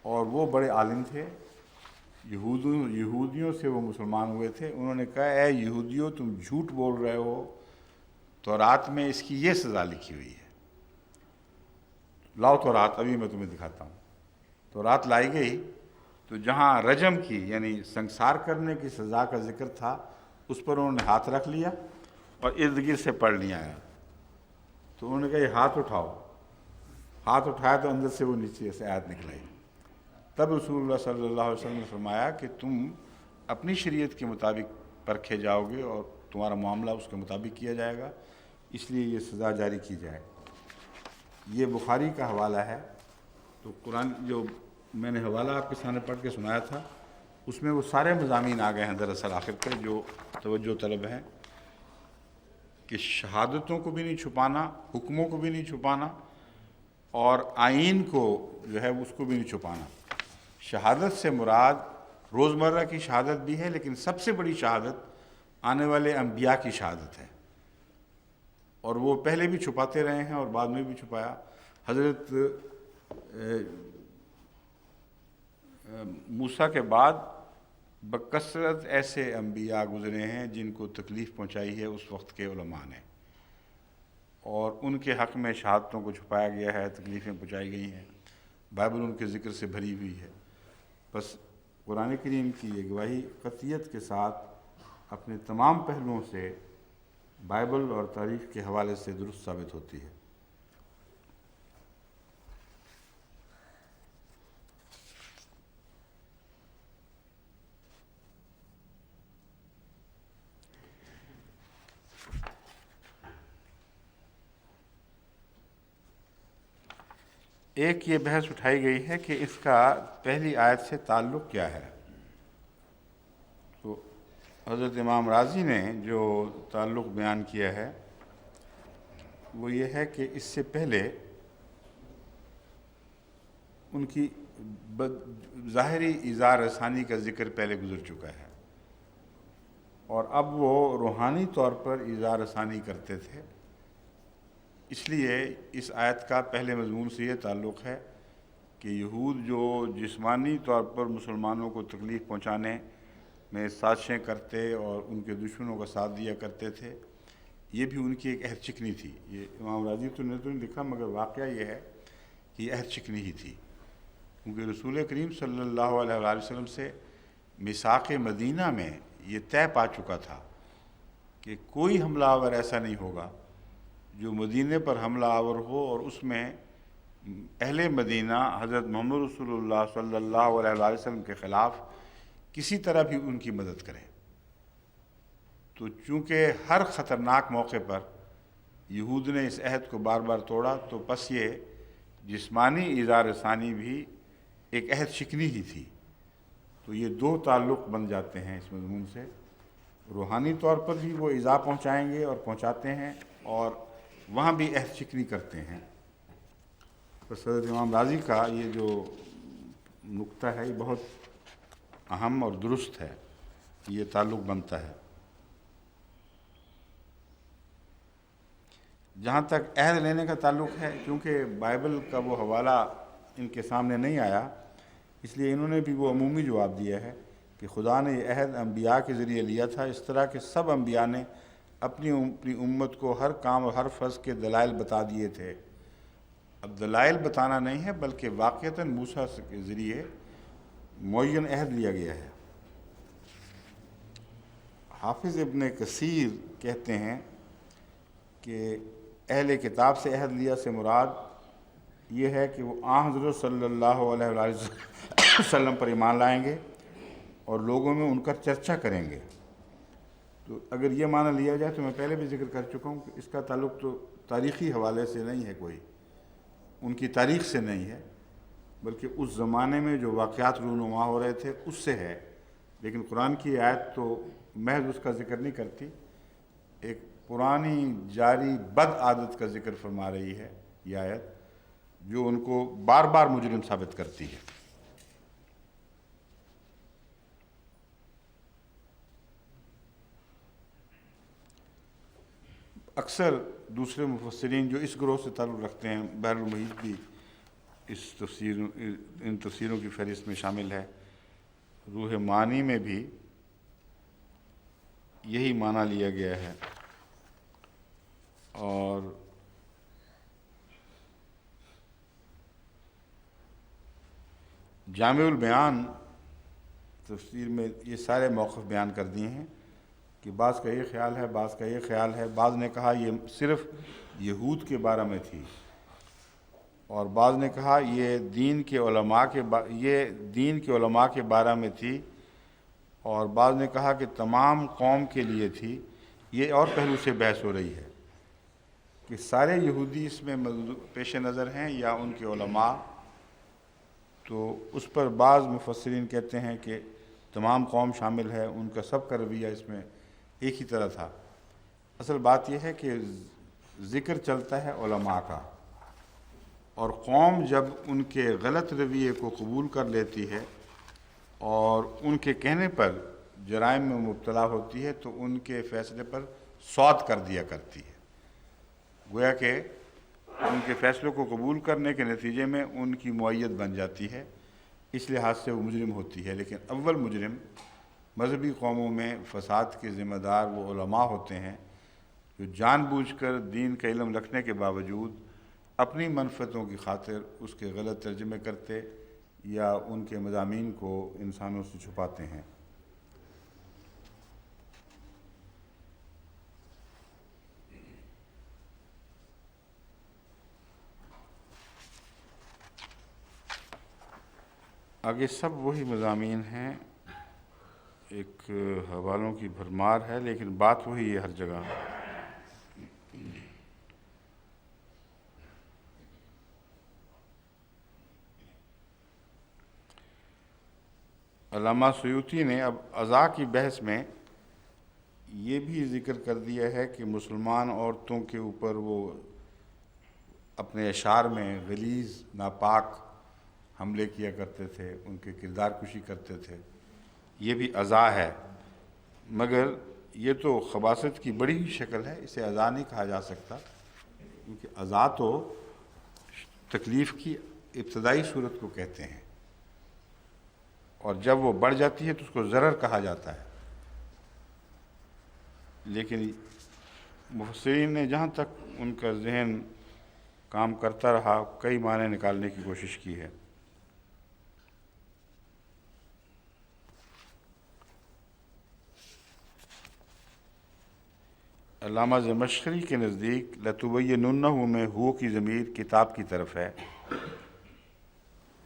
A: اور وہ بڑے عالم تھے، یہودیوں سے وہ مسلمان ہوئے تھے۔ انہوں نے کہا، اے یہودیوں، تم جھوٹ بول رہے ہو، تورات میں اس کی یہ سزا لکھی ہوئی ہے، لاؤ تورات، ابھی میں تمہیں دکھاتا ہوں۔ تورات لائی گئی تو جہاں رجم کی یعنی سنسار کرنے کی سزا کا ذکر تھا، اس پر انہوں نے ہاتھ رکھ لیا اور ارد گرد سے پڑھ لیا ہے۔ تو انہوں نے کہا، یہ ہاتھ اٹھاؤ۔ ہاتھ اٹھایا تو اندر سے وہ نیچے سے آیت نکل آئی۔ تب رسول اللہ صلی اللہ علیہ وسلم نے فرمایا کہ تم اپنی شریعت کے مطابق پرکھے جاؤ گے اور تمہارا معاملہ اس کے مطابق کیا جائے گا، اس لیے یہ سزا جاری کی جائے۔ یہ بخاری کا حوالہ ہے۔ تو قرآن جو میں نے حوالہ آپ کے سامنے پڑھ کے سنایا تھا، اس میں وہ سارے مضامین آ گئے ہیں دراصل آخر پہ جو توجہ طلب ہیں، کہ شہادتوں کو بھی نہیں چھپانا، حکموں کو بھی نہیں چھپانا، اور آئین کو جو ہے اس کو بھی نہیں چھپانا۔ شہادت سے مراد روزمرہ کی شہادت بھی ہے، لیکن سب سے بڑی شہادت آنے والے انبیاء کی شہادت ہے، اور وہ پہلے بھی چھپاتے رہے ہیں اور بعد میں بھی چھپایا۔ حضرت موسیٰ کے بعد بکثرت ایسے انبیاء گزرے ہیں جن کو تکلیف پہنچائی ہے اس وقت کے علماء نے، اور ان کے حق میں شہادتوں کو چھپایا گیا ہے، تکلیفیں پہنچائی گئی ہیں، بائبل ان کے ذکر سے بھری ہوئی ہے۔ بس قرآن کریم کی یہ گواہی قطعیت کے ساتھ اپنے تمام پہلوؤں سے بائبل اور تاریخ کے حوالے سے درست ثابت ہوتی ہے۔ ایک یہ بحث اٹھائی گئی ہے کہ اس کا پہلی آیت سے تعلق کیا ہے۔ تو حضرت امام رازی نے جو تعلق بیان کیا ہے وہ یہ ہے کہ اس سے پہلے ان کی ظاہری ایذا رسانی کا ذکر پہلے گزر چکا ہے، اور اب وہ روحانی طور پر ایذا رسانی کرتے تھے، اس لیے اس آیت کا پہلے مضمون سے یہ تعلق ہے کہ یہود جو جسمانی طور پر مسلمانوں کو تکلیف پہنچانے میں سازشیں کرتے اور ان کے دشمنوں کا ساتھ دیا کرتے تھے، یہ بھی ان کی ایک عہد شکنی تھی۔ یہ امام راضی تو نہیں لکھا، مگر واقعہ یہ ہے کہ یہ عہد شکنی ہی تھی، کیونکہ رسول کریم صلی اللہ علیہ وسلم سے میثاق مدینہ میں یہ طے پا چکا تھا کہ کوئی حملہ آور ایسا نہیں ہوگا جو مدینے پر حملہ آور ہو اور اس میں اہل مدینہ حضرت محمد رسول اللہ صلی اللہ علیہ وسلم کے خلاف کسی طرح بھی ان کی مدد کرے۔ تو چونکہ ہر خطرناک موقع پر یہود نے اس عہد کو بار بار توڑا، تو پس یہ جسمانی ایذا رسانی بھی ایک عہد شکنی ہی تھی۔ تو یہ دو تعلق بن جاتے ہیں اس مضمون سے، روحانی طور پر بھی وہ ایذا پہنچائیں گے اور پہنچاتے ہیں، اور وہاں بھی عہد شکنی کرتے ہیں۔ بس حضرت امام راضی کا یہ جو نقطہ ہے یہ بہت اہم اور درست ہے، یہ تعلق بنتا ہے۔ جہاں تک عہد لینے کا تعلق ہے، کیونکہ بائبل کا وہ حوالہ ان کے سامنے نہیں آیا، اس لیے انہوں نے بھی وہ عمومی جواب دیا ہے کہ خدا نے یہ عہد انبیاء کے ذریعے لیا تھا، اس طرح کہ سب انبیاء نے اپنی امت کو ہر کام اور ہر فرض کے دلائل بتا دیے تھے۔ اب دلائل بتانا نہیں ہے، بلکہ واقعتاً موسیٰ کے ذریعے معین عہد لیا گیا ہے۔ حافظ ابن کثیر کہتے ہیں کہ اہل کتاب سے عہد لیا سے مراد یہ ہے کہ وہ حضرت صلی اللہ علیہ وسلم پر ایمان لائیں گے اور لوگوں میں ان کا چرچا کریں گے۔ تو اگر یہ معنی لیا جائے تو میں پہلے بھی ذکر کر چکا ہوں کہ اس کا تعلق تو تاریخی حوالے سے نہیں ہے، کوئی ان کی تاریخ سے نہیں ہے، بلکہ اس زمانے میں جو واقعات رونما ہو رہے تھے اس سے ہے۔ لیکن قرآن کی آیت تو محض اس کا ذکر نہیں کرتی، ایک پرانی جاری بد عادت کا ذکر فرما رہی ہے یہ آیت، جو ان کو بار بار مجرم ثابت کرتی ہے۔ اکثر دوسرے مفسرین جو اس گروہ سے تعلق رکھتے ہیں، بحر المحیط بھی ان تفسیروں کی فہرست میں شامل ہے، روح معانی میں بھی یہی معنی لیا گیا ہے۔ اور جامع البیان تفسیر میں یہ سارے موقف بیان کر دیے ہیں کہ بعض کا یہ خیال ہے، بعض کا یہ خیال ہے، بعض نے کہا یہ صرف یہود کے بارے میں تھی، اور بعض نے کہا یہ دین کے علماء کے بارے میں تھی، اور بعض نے کہا کہ تمام قوم کے لیے تھی۔ یہ اور پہلو سے بحث ہو رہی ہے کہ سارے یہودی اس میں پیش نظر ہیں یا ان کے علماء۔ تو اس پر بعض مفسرین کہتے ہیں کہ تمام قوم شامل ہے، ان کا سب کا رویہ اس میں ایک ہی طرح تھا۔ اصل بات یہ ہے کہ ذکر چلتا ہے علماء کا، اور قوم جب ان کے غلط رویے کو قبول کر لیتی ہے اور ان کے کہنے پر جرائم میں مبتلا ہوتی ہے تو ان کے فیصلے پر سود کر دیا کرتی ہے، گویا کہ ان کے فیصلوں کو قبول کرنے کے نتیجے میں ان کی معیت بن جاتی ہے، اس لحاظ سے وہ مجرم ہوتی ہے۔ لیکن اول مجرم مذہبی قوموں میں فساد کے ذمہ دار وہ علماء ہوتے ہیں جو جان بوجھ کر دین کا علم رکھنے کے باوجود اپنی منفعتوں کی خاطر اس کے غلط ترجمے کرتے یا ان کے مضامین کو انسانوں سے چھپاتے ہیں۔ آگے سب وہی مضامین ہیں، ایک حوالوں کی بھرمار ہے، لیکن بات وہی ہے ہر جگہ۔ علامہ سیوطی نے اب عزا کی بحث میں یہ بھی ذکر کر دیا ہے کہ مسلمان عورتوں کے اوپر وہ اپنے اشعار میں غلیظ ناپاک حملے کیا کرتے تھے، ان کے کردار کشی کرتے تھے، یہ بھی عزا ہے، مگر یہ تو خباثت کی بڑی ہی شکل ہے، اسے عزا نہیں کہا جا سکتا، کیونکہ عزا تو تکلیف کی ابتدائی صورت کو کہتے ہیں، اور جب وہ بڑھ جاتی ہے تو اس کو ضرر کہا جاتا ہے۔ لیکن مفسرین نے جہاں تک ان کا ذہن کام کرتا رہا کئی معنی نکالنے کی کوشش کی ہے۔ علامہ زمخشری کے نزدیک لتبیننہ میں ہو کی ضمیر کتاب کی طرف ہے،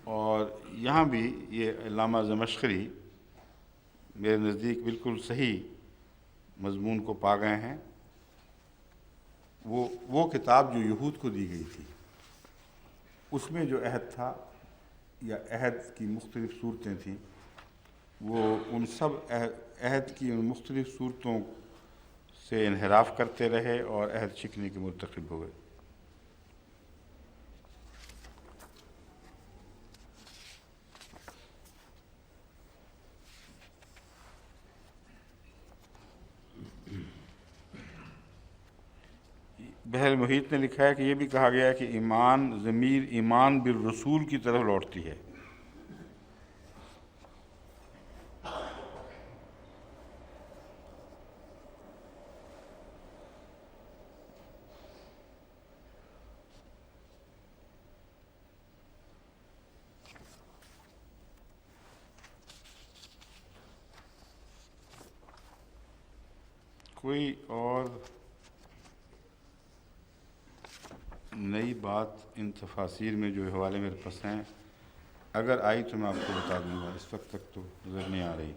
A: اور یہاں بھی یہ علامہ زمخشری میرے نزدیک بالکل صحیح مضمون کو پا گئے ہیں۔ وہ کتاب جو یہود کو دی گئی تھی، اس میں جو عہد تھا یا عہد کی مختلف صورتیں تھیں، وہ ان سب عہد کی ان مختلف صورتوں سے انحراف کرتے رہے اور عہد شکنی کے مرتکب ہوئے۔ بحر محیط نے لکھا ہے کہ یہ بھی کہا گیا ہے کہ ضمیر ایمان بالرسول کی طرف لوٹتی ہے۔ کوئی اور نئی بات ان تفاسیر میں جو حوالے میرے پاس ہیں، اگر آئی تو میں آپ کو بتا دوں گا، اس وقت تک تو نظر نہیں آ رہی۔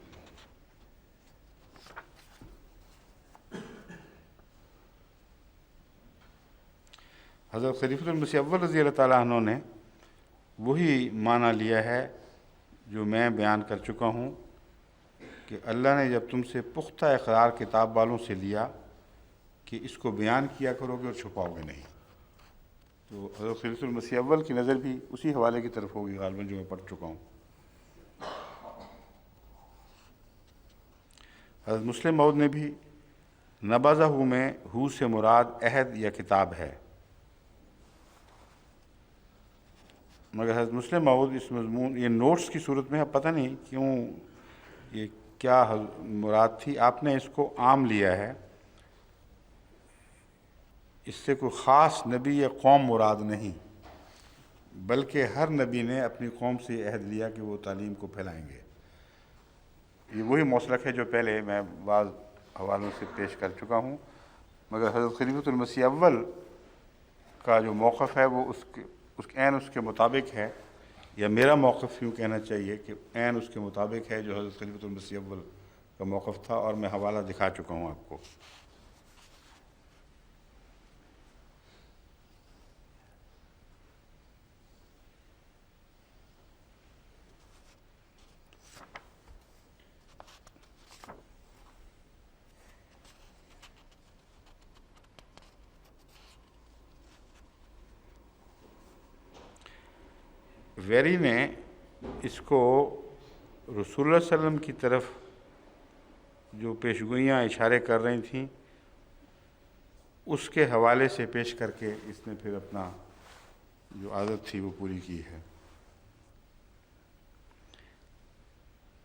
A: حضرت خلیفۃ المسیح اول رضی اللہ تعالیٰ عنہ نے وہی معنی لیا ہے جو میں بیان کر چکا ہوں کہ اللہ نے جب تم سے پختہ اقرار کتاب والوں سے لیا کہ اس کو بیان کیا کرو گے اور چھپاؤ گے نہیں، تو حضرت خلیفۃ المسیح اول کی نظر بھی اسی حوالے کی طرف ہوگی غالباً جو میں پڑھ چکا ہوں۔ حضرت مسلم موعود نے بھی نبذہ میں ہو سے مراد عہد یا کتاب ہے، مگر حضرت مسلم موعود اس مضمون یہ نوٹس کی صورت میں ہے، پتہ نہیں کیوں یہ کیا مراد تھی، آپ نے اس کو عام لیا ہے، اس سے کوئی خاص نبی یا قوم مراد نہیں، بلکہ ہر نبی نے اپنی قوم سے یہ عہد لیا کہ وہ تعلیم کو پھیلائیں گے۔ یہ وہی مسلک ہے جو پہلے میں بعض حوالوں سے پیش کر چکا ہوں، مگر حضرت خلیفۃ المسیح اول کا جو موقف ہے وہ اس کے مطابق ہے، یا میرا موقف یوں کہنا چاہیے کہ عین اس کے مطابق ہے جو حضرت خلیفۃ المسیح اول کا موقف تھا، اور میں حوالہ دکھا چکا ہوں آپ کو۔ ویری نے اس کو رسول اللہ صلی اللہ علیہ وسلم کی طرف جو پیشگوئیاں اشارے کر رہی تھیں اس کے حوالے سے پیش کر کے اس نے پھر اپنا جو عادت تھی وہ پوری کی ہے۔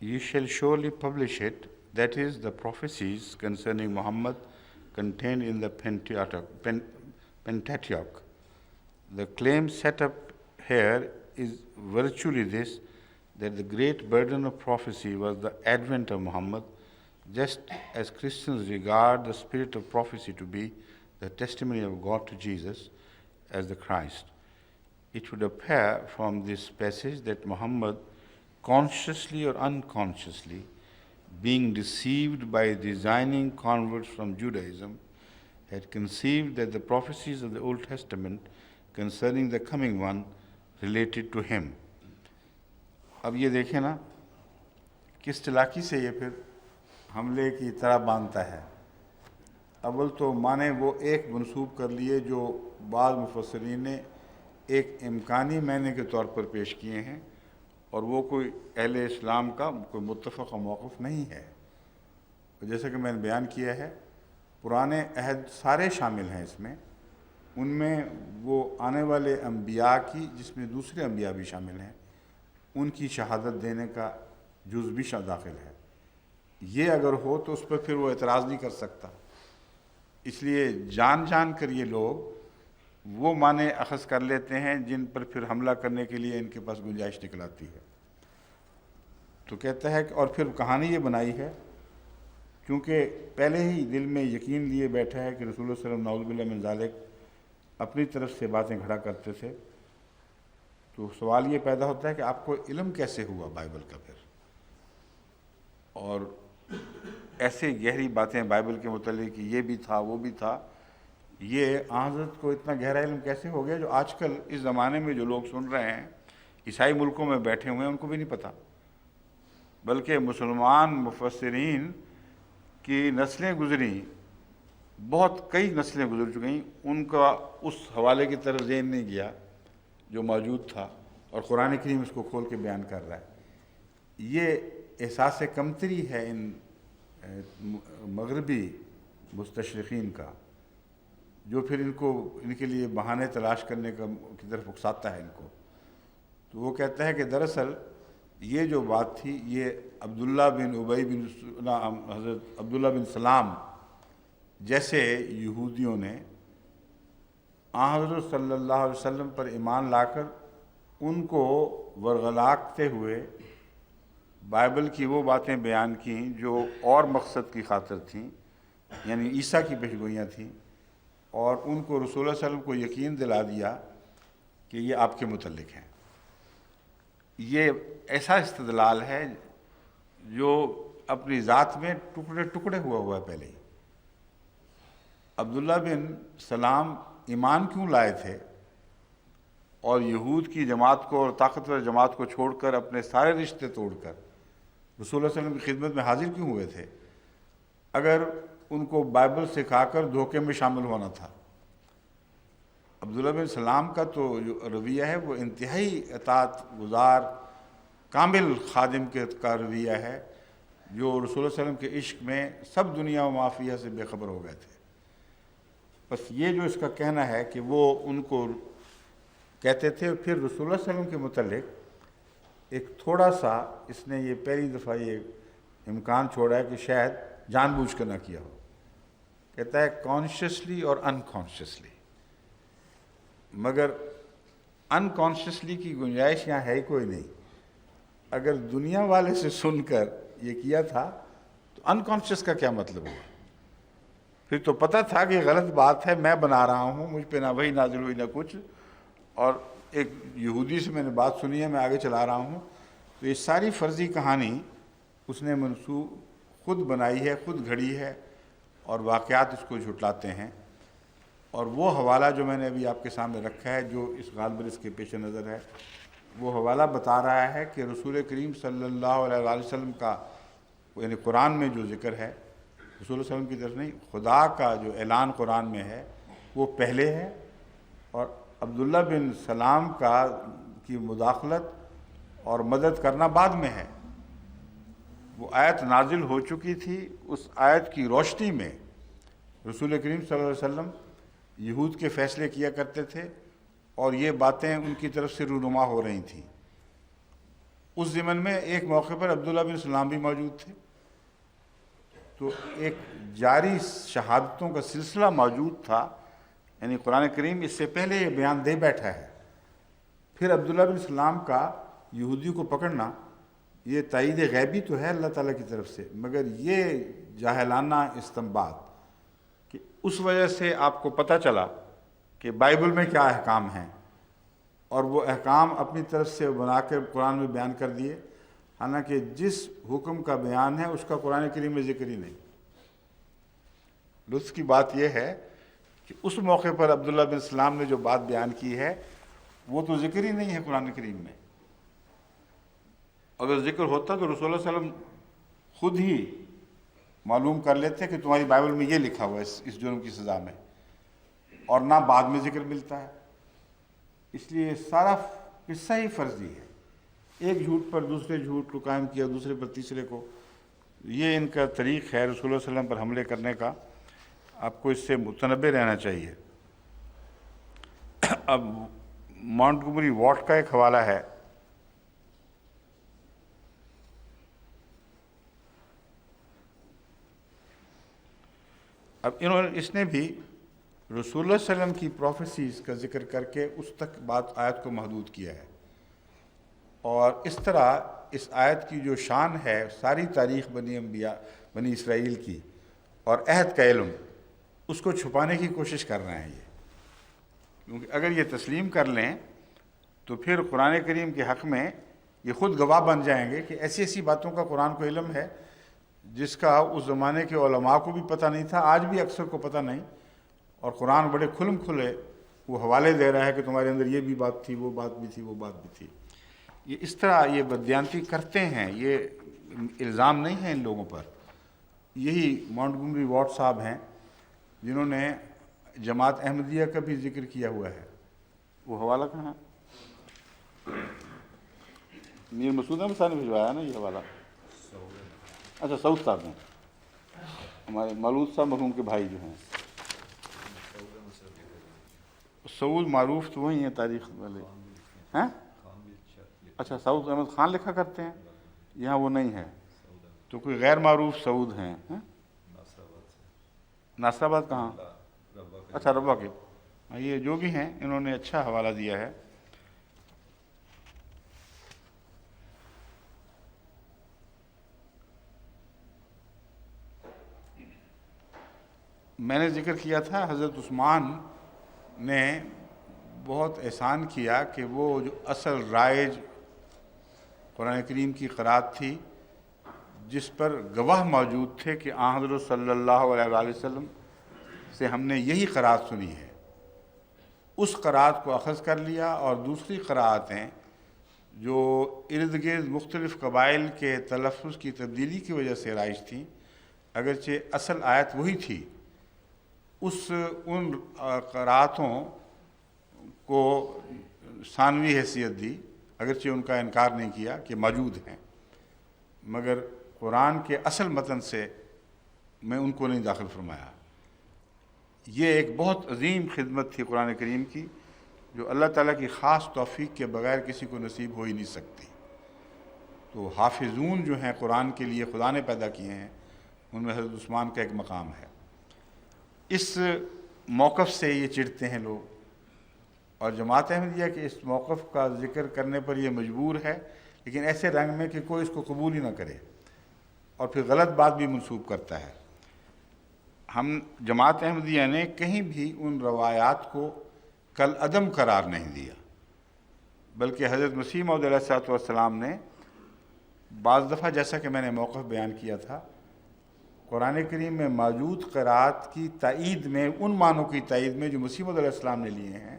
A: You shall surely publish it, that is, the prophecies concerning Muhammad contained in the Pentateuch. The claim set up here is virtually this, that the great burden of prophecy was the advent of Muhammad, just as Christians regard the spirit of prophecy to be the testimony of God to Jesus as the Christ. It would appear from this passage that Muhammad, consciously or unconsciously, being deceived by designing converts from Judaism, had conceived that the prophecies of the Old Testament concerning the coming one related to him. اب یہ دیکھیں نا کس چلاکی سے یہ پھر حملے کی طرح باندھتا ہے۔ اول تو معنی وہ ایک منسوب کر لیے جو بعض مفسرین نے ایک امکانی معنی کے طور پر پیش کیے ہیں، اور وہ کوئی اہل اسلام کا کوئی متفق موقف نہیں ہے۔ جیسا کہ میں نے بیان کیا ہے، پرانے عہد سارے شامل ہیں اس میں، ان میں وہ آنے والے انبیاء کی، جس میں دوسرے انبیاء بھی شامل ہیں، ان کی شہادت دینے کا جز بھی داخل ہے۔ یہ اگر ہو تو اس پر پھر وہ اعتراض نہیں کر سکتا، اس لیے جان کر یہ لوگ وہ معنی اخذ کر لیتے ہیں جن پر پھر حملہ کرنے کے لیے ان کے پاس گنجائش نکل آتی ہے۔ تو کہتا ہے کہ اور پھر کہانی یہ بنائی ہے کیونکہ پہلے ہی دل میں یقین لیے بیٹھا ہے کہ رسول اللہ صلی اللہ علیہ وسلم نعوذ باللہ من ذالک اپنی طرف سے باتیں کھڑا کرتے تھے، تو سوال یہ پیدا ہوتا ہے کہ آپ کو علم کیسے ہوا بائبل کا پھر، اور ایسے گہری باتیں بائبل کے متعلق کہ یہ بھی تھا وہ بھی تھا، یہ حضرت کو اتنا گہرا علم کیسے ہو گیا جو آج کل اس زمانے میں جو لوگ سن رہے ہیں عیسائی ملکوں میں بیٹھے ہوئے ہیں ان کو بھی نہیں پتہ، بلکہ مسلمان مفسرین کی نسلیں گزری، بہت کئی نسلیں گزر چکی، ان کا اس حوالے کی طرف ذہن نہیں گیا جو موجود تھا، اور قرآن کریم اس کو کھول کے بیان کر رہا ہے۔ یہ احساس کمتری ہے ان مغربی مستشرقین کا، جو پھر ان کے لیے بہانے تلاش کرنے کی طرف اکساتا ہے ان کو۔ تو وہ کہتا ہے کہ دراصل یہ جو بات تھی یہ عبداللہ بن ابی بن حضرت عبداللہ بن سلام جیسے یہودیوں نے حضرت صلی اللہ علیہ وسلم پر ایمان لا کر ان کو ورغلاتے ہوئے بائبل کی وہ باتیں بیان کیں جو اور مقصد کی خاطر تھیں، یعنی عیسیٰ کی پیشگوئیاں تھیں، اور ان کو رسول اللہ صلی اللہ علیہ وسلم کو یقین دلا دیا کہ یہ آپ کے متعلق ہیں۔ یہ ایسا استدلال ہے جو اپنی ذات میں ٹکڑے ٹکڑے ہوا ہے پہلے ہی۔ عبداللہ بن سلام ایمان کیوں لائے تھے اور یہود کی جماعت کو اور طاقتور جماعت کو چھوڑ کر اپنے سارے رشتے توڑ کر رسول اللہ صلی اللہ علیہ وسلم کی خدمت میں حاضر کیوں ہوئے تھے؟ اگر ان کو بائبل سکھا کر دھوکے میں شامل ہونا تھا۔ عبداللہ بن سلام کا تو جو رویہ ہے وہ انتہائی اطاعت گزار کامل خادم کا رویہ ہے، جو رسول اللہ علیہ وسلم کے عشق میں سب دنیا و معافیہ سے بے خبر ہو گئے تھے۔ بس یہ جو اس کا کہنا ہے کہ وہ ان کو کہتے تھے، پھر رسول اللہ صلی اللہ علیہ وسلم کے متعلق ایک تھوڑا سا اس نے یہ پہلی دفعہ یہ امکان چھوڑا ہے کہ شاید جان بوجھ کر نہ کیا ہو۔ کہتا ہے کانشیسلی اور انکانشیسلی، مگر انکانشیسلی کی گنجائش یہاں ہے ہی کوئی نہیں۔ اگر دنیا والے سے سن کر یہ کیا تھا تو انکانشیس کا کیا مطلب ہوا؟ پھر تو پتہ تھا کہ غلط بات ہے، میں بنا رہا ہوں، مجھ پہ نہ وحی نازل ہوئی نہ کچھ، اور ایک یہودی سے میں نے بات سنی ہے، میں آگے چلا رہا ہوں۔ تو یہ ساری فرضی کہانی اس نے خود بنائی ہے، خود گھڑی ہے، اور واقعات اس کو جھٹلاتے ہیں۔ اور وہ حوالہ جو میں نے ابھی آپ کے سامنے رکھا ہے، جو اس غالباً اس کے پیش نظر ہے، وہ حوالہ بتا رہا ہے کہ رسول کریم صلی اللہ علیہ وسلم کا یعنی قرآن میں جو ذکر ہے، رسول اللہ علیہ وسلم کی طرف نہیں، خدا کا جو اعلان قرآن میں ہے وہ پہلے ہے، اور عبداللہ بن سلام کی مداخلت اور مدد کرنا بعد میں ہے۔ وہ آیت نازل ہو چکی تھی، اس آیت کی روشنی میں رسول کریم صلی اللہ علیہ وسلم یہود کے فیصلے کیا کرتے تھے، اور یہ باتیں ان کی طرف سے رونما ہو رہی تھیں۔ اس ضمن میں ایک موقع پر عبداللہ بن سلام بھی موجود تھے، تو ایک جاری شہادتوں کا سلسلہ موجود تھا، یعنی قرآن کریم اس سے پہلے یہ بیان دے بیٹھا ہے۔ پھر عبداللہ بن سلام کا یہودی کو پکڑنا یہ تائید غیبی تو ہے اللہ تعالیٰ کی طرف سے، مگر یہ جاہلانہ استنباط کہ اس وجہ سے آپ کو پتہ چلا کہ بائبل میں کیا احکام ہیں، اور وہ احکام اپنی طرف سے بنا کر قرآن میں بیان کر دیے، حالانکہ جس حکم کا بیان ہے اس کا قرآن کریم میں ذکر ہی نہیں۔ لطف کی بات یہ ہے کہ اس موقع پر عبداللہ بن سلام نے جو بات بیان کی ہے وہ تو ذکر ہی نہیں ہے قرآن کریم میں۔ اگر ذکر ہوتا تو رسول اللہ صلی اللہ علیہ وسلم خود ہی معلوم کر لیتے کہ تمہاری بائبل میں یہ لکھا ہوا ہے اس جرم کی سزا میں، اور نہ بعد میں ذکر ملتا ہے۔ اس لیے سارا قصہ ہی فرضی ہے، ایک جھوٹ پر دوسرے جھوٹ کو قائم کیا، دوسرے پر تیسرے کو، یہ ان کا طریق ہے رسول اللہ صلی اللہ علیہ وسلم پر حملے کرنے کا۔ آپ کو اس سے متنبہ رہنا چاہیے۔ اب مونٹگومری واٹ کا ایک حوالہ ہے، اب اس نے بھی رسول اللہ صلی اللہ علیہ وسلم کی پروفیسیز کا ذکر کر کے اس تک آیت کو محدود کیا ہے، اور اس طرح اس آیت کی جو شان ہے ساری تاریخ بنی اسرائیل کی اور عہد کا علم، اس کو چھپانے کی کوشش کر رہے ہیں یہ. کیونکہ اگر یہ تسلیم کر لیں تو پھر قرآن کریم کے حق میں یہ خود گواہ بن جائیں گے کہ ایسی ایسی باتوں کا قرآن کو علم ہے جس کا اس زمانے کے علماء کو بھی پتہ نہیں تھا، آج بھی اکثر کو پتہ نہیں. اور قرآن بڑے کھلم کھلے وہ حوالے دے رہا ہے کہ تمہارے اندر یہ بھی بات تھی، وہ بات بھی تھی، وہ بات بھی تھی. یہ اس طرح یہ بددیانتی کرتے ہیں، یہ الزام نہیں ہے ان لوگوں پر. یہی مونٹگومری واٹ صاحب ہیں جنہوں نے جماعت احمدیہ کا بھی ذکر کیا ہوا ہے. وہ حوالہ کہاں ہے؟ میر مسعود احمد صاحب نے بھجوایا نا یہ حوالہ. اچھا سعود صاحب ہیں، ہمارے مولود صاحب مرحوم کے بھائی جو ہیں. سعود معروف تو وہی ہیں تاریخ والے ہیں. اچھا سعود احمد خان لکھا کرتے ہیں، یہاں وہ نہیں ہے. تو کوئی غیر معروف سعود ہیں. ناصر آباد کہاں؟ اچھا ربا کے. یہ جو بھی ہیں انہوں نے اچھا حوالہ دیا ہے. میں نے ذکر کیا تھا حضرت عثمان نے بہت احسان کیا کہ وہ جو اصل رائج قرآن کریم کی قرأت تھی جس پر گواہ موجود تھے کہ آن حضرت صلی اللہ علیہ وآلہ وسلم سے ہم نے یہی قرأت سنی ہے، اس قرأت کو اخذ کر لیا. اور دوسری قرأتیں جو ارد گرد مختلف قبائل کے تلفظ کی تبدیلی کی وجہ سے رائج تھیں، اگرچہ اصل آیت وہی تھی، ان قرأتوں کو ثانوی حیثیت دی، اگرچہ ان کا انکار نہیں کیا کہ موجود ہیں، مگر قرآن کے اصل متن سے میں ان کو نہیں داخل فرمایا. یہ ایک بہت عظیم خدمت تھی قرآن کریم کی جو اللہ تعالیٰ کی خاص توفیق کے بغیر کسی کو نصیب ہو ہی نہیں سکتی. تو حافظون جو ہیں قرآن کے لیے خدا نے پیدا کیے ہیں، ان میں حضرت عثمان کا ایک مقام ہے. اس موقف سے یہ چڑھتے ہیں لوگ، اور جماعت احمدیہ کے اس موقف کا ذکر کرنے پر یہ مجبور ہے، لیکن ایسے رنگ میں کہ کوئی اس کو قبول ہی نہ کرے اور پھر غلط بات بھی منسوب کرتا ہے. ہم جماعت احمدیہ نے کہیں بھی ان روایات کو کالعدم قرار نہیں دیا، بلکہ حضرت مسیح موعود علیہ الصلوۃ والسلام نے بعض دفعہ، جیسا کہ میں نے موقف بیان کیا تھا، قرآن کریم میں موجود قرأت کی تائید میں، ان معنوں کی تائید میں جو مسیح موعود علیہ السلام نے لیے ہیں،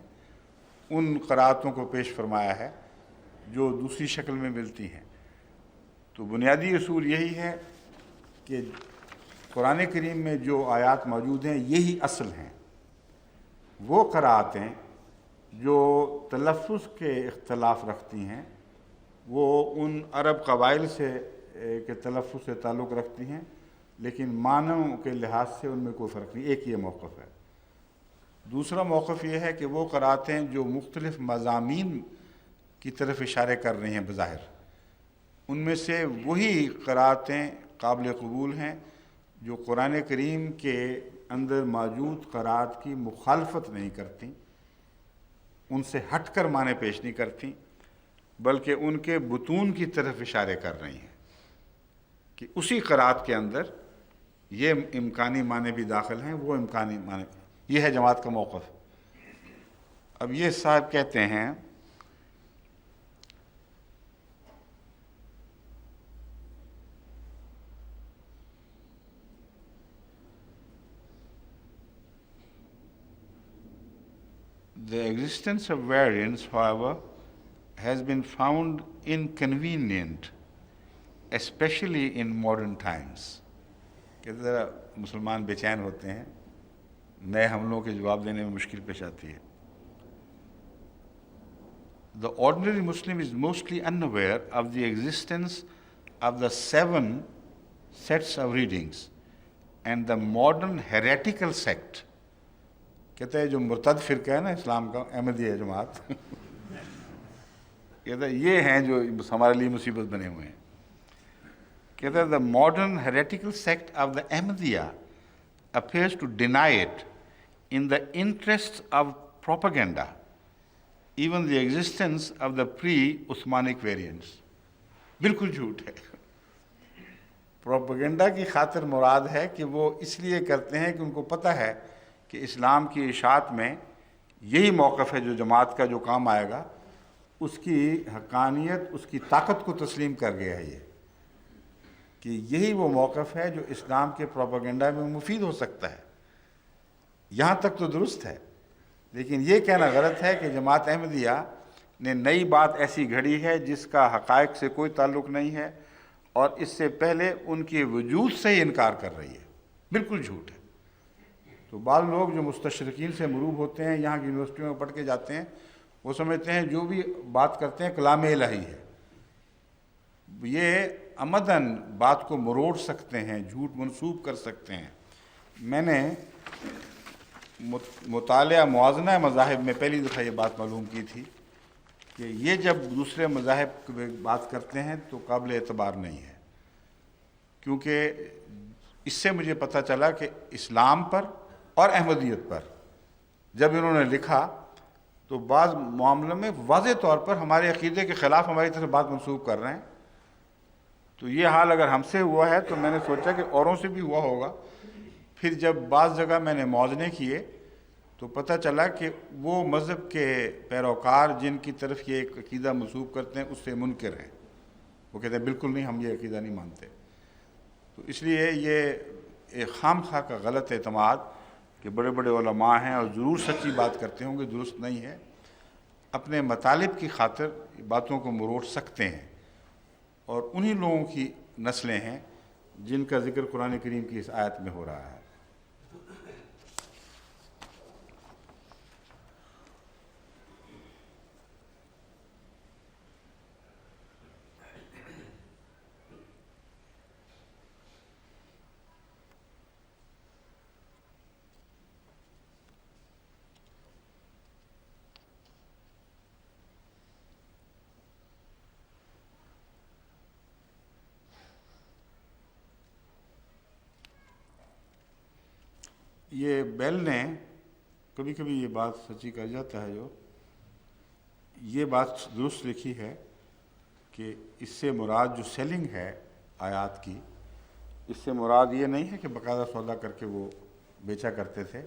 A: ان قرأتوں کو پیش فرمایا ہے جو دوسری شکل میں ملتی ہیں. تو بنیادی اصول یہی ہے کہ قرآن کریم میں جو آیات موجود ہیں یہی اصل ہیں. وہ قرأتیں جو تلفظ کے اختلاف رکھتی ہیں وہ ان عرب قبائل سے کے تلفظ سے تعلق رکھتی ہیں، لیکن معنوں کے لحاظ سے ان میں کوئی فرق نہیں. ایک یہ موقف ہے. دوسرا موقف یہ ہے کہ وہ قرأتیں جو مختلف مضامین کی طرف اشارے کر رہی ہیں بظاہر، ان میں سے وہی قرأتیں قابل قبول ہیں جو قرآن کریم کے اندر موجود قرأت کی مخالفت نہیں کرتی، ان سے ہٹ کر معنی پیش نہیں کرتی، بلکہ ان کے بطون کی طرف اشارے کر رہی ہیں کہ اسی قرأت کے اندر یہ امکانی معنی بھی داخل ہیں، وہ امکانی معنی. یہ ہے جماعت کا موقف. اب یہ صاحب کہتے ہیں the existence of variants, however, has been found inconvenient, especially in modern times. کہ ذرا مسلمان بے چین ہوتے ہیں، نئے حملوں کے جواب دینے میں مشکل پیش آتی ہے. The ordinary Muslim is mostly unaware of the existence of the 7 sets of readings and the modern heretical sect. کہتا ہے جو مرتد فرقہ ہے نا اسلام کا، احمدیہ جماعت، کہتا ہے یہ ہیں جو ہمارے لیے مصیبت بنے ہوئے ہیں. کہتا ہے the modern heretical sect of the Ahmadiyya appears to deny it in the interests of propaganda, even the existence of the pre-Uthmanic variants. بالکل جھوٹ ہے. پروپیگنڈا کی خاطر مراد ہے کہ وہ اس لیے کرتے ہیں کہ ان کو پتہ ہے کہ اسلام کی اشاعت میں یہی موقف ہے جو جماعت کا جو کام آئے گا، اس کی حقانیت، اس کی طاقت کو تسلیم کر گیا ہے یہ، کہ یہی وہ موقف ہے جو اسلام کے پروپیگنڈا میں مفید ہو سکتا ہے۔ یہاں تک تو درست ہے، لیکن یہ کہنا غلط ہے کہ جماعت احمدیہ نے نئی بات ایسی گھڑی ہے جس کا حقائق سے کوئی تعلق نہیں ہے، اور اس سے پہلے ان کے وجود سے ہی انکار کر رہی ہے۔ بالکل جھوٹ ہے۔ تو بعض لوگ جو مستشرقین سے مروب ہوتے ہیں، یہاں کی یونیورسٹیوں میں پڑھ کے جاتے ہیں، وہ سمجھتے ہیں جو بھی بات کرتے ہیں کلام الہی ہے۔ یہ عمداً بات کو مروڑ سکتے ہیں، جھوٹ منسوب کر سکتے ہیں۔ میں نے مطالعہ موازنہ مذاہب میں پہلی دفعہ یہ بات معلوم کی تھی کہ یہ جب دوسرے مذاہب کی بات کرتے ہیں تو قابل اعتبار نہیں ہے، کیونکہ اس سے مجھے پتہ چلا کہ اسلام پر اور احمدیت پر جب انہوں نے لکھا تو بعض معاملوں میں واضح طور پر ہمارے عقیدے کے خلاف ہماری طرف بات منسوب کر رہے ہیں۔ تو یہ حال اگر ہم سے ہوا ہے تو میں نے سوچا کہ اوروں سے بھی ہوا ہوگا۔ پھر جب بعض جگہ میں نے موازنے کیے تو پتہ چلا کہ وہ مذہب کے پیروکار جن کی طرف یہ ایک عقیدہ منسوب کرتے ہیں اس سے منکر ہیں، وہ کہتے ہیں بالکل نہیں، ہم یہ عقیدہ نہیں مانتے۔ تو اس لیے یہ ایک خام خواہ کا غلط اعتماد کہ بڑے بڑے علماء ہیں اور ضرور سچی بات کرتے ہوں گے، درست نہیں ہے۔ اپنے مطالب کی خاطر باتوں کو مروڑ سکتے ہیں، اور انہی لوگوں کی نسلیں ہیں جن کا ذکر قرآن کریم کی اس آیت میں ہو رہا ہے۔ یہ بیل نے کبھی کبھی یہ بات سچی کہا جاتا ہے، جو یہ بات درست لکھی ہے کہ اس سے مراد جو سیلنگ ہے آیات کی، اس سے مراد یہ نہیں ہے کہ باقاعدہ سودا کر کے وہ بیچا کرتے تھے،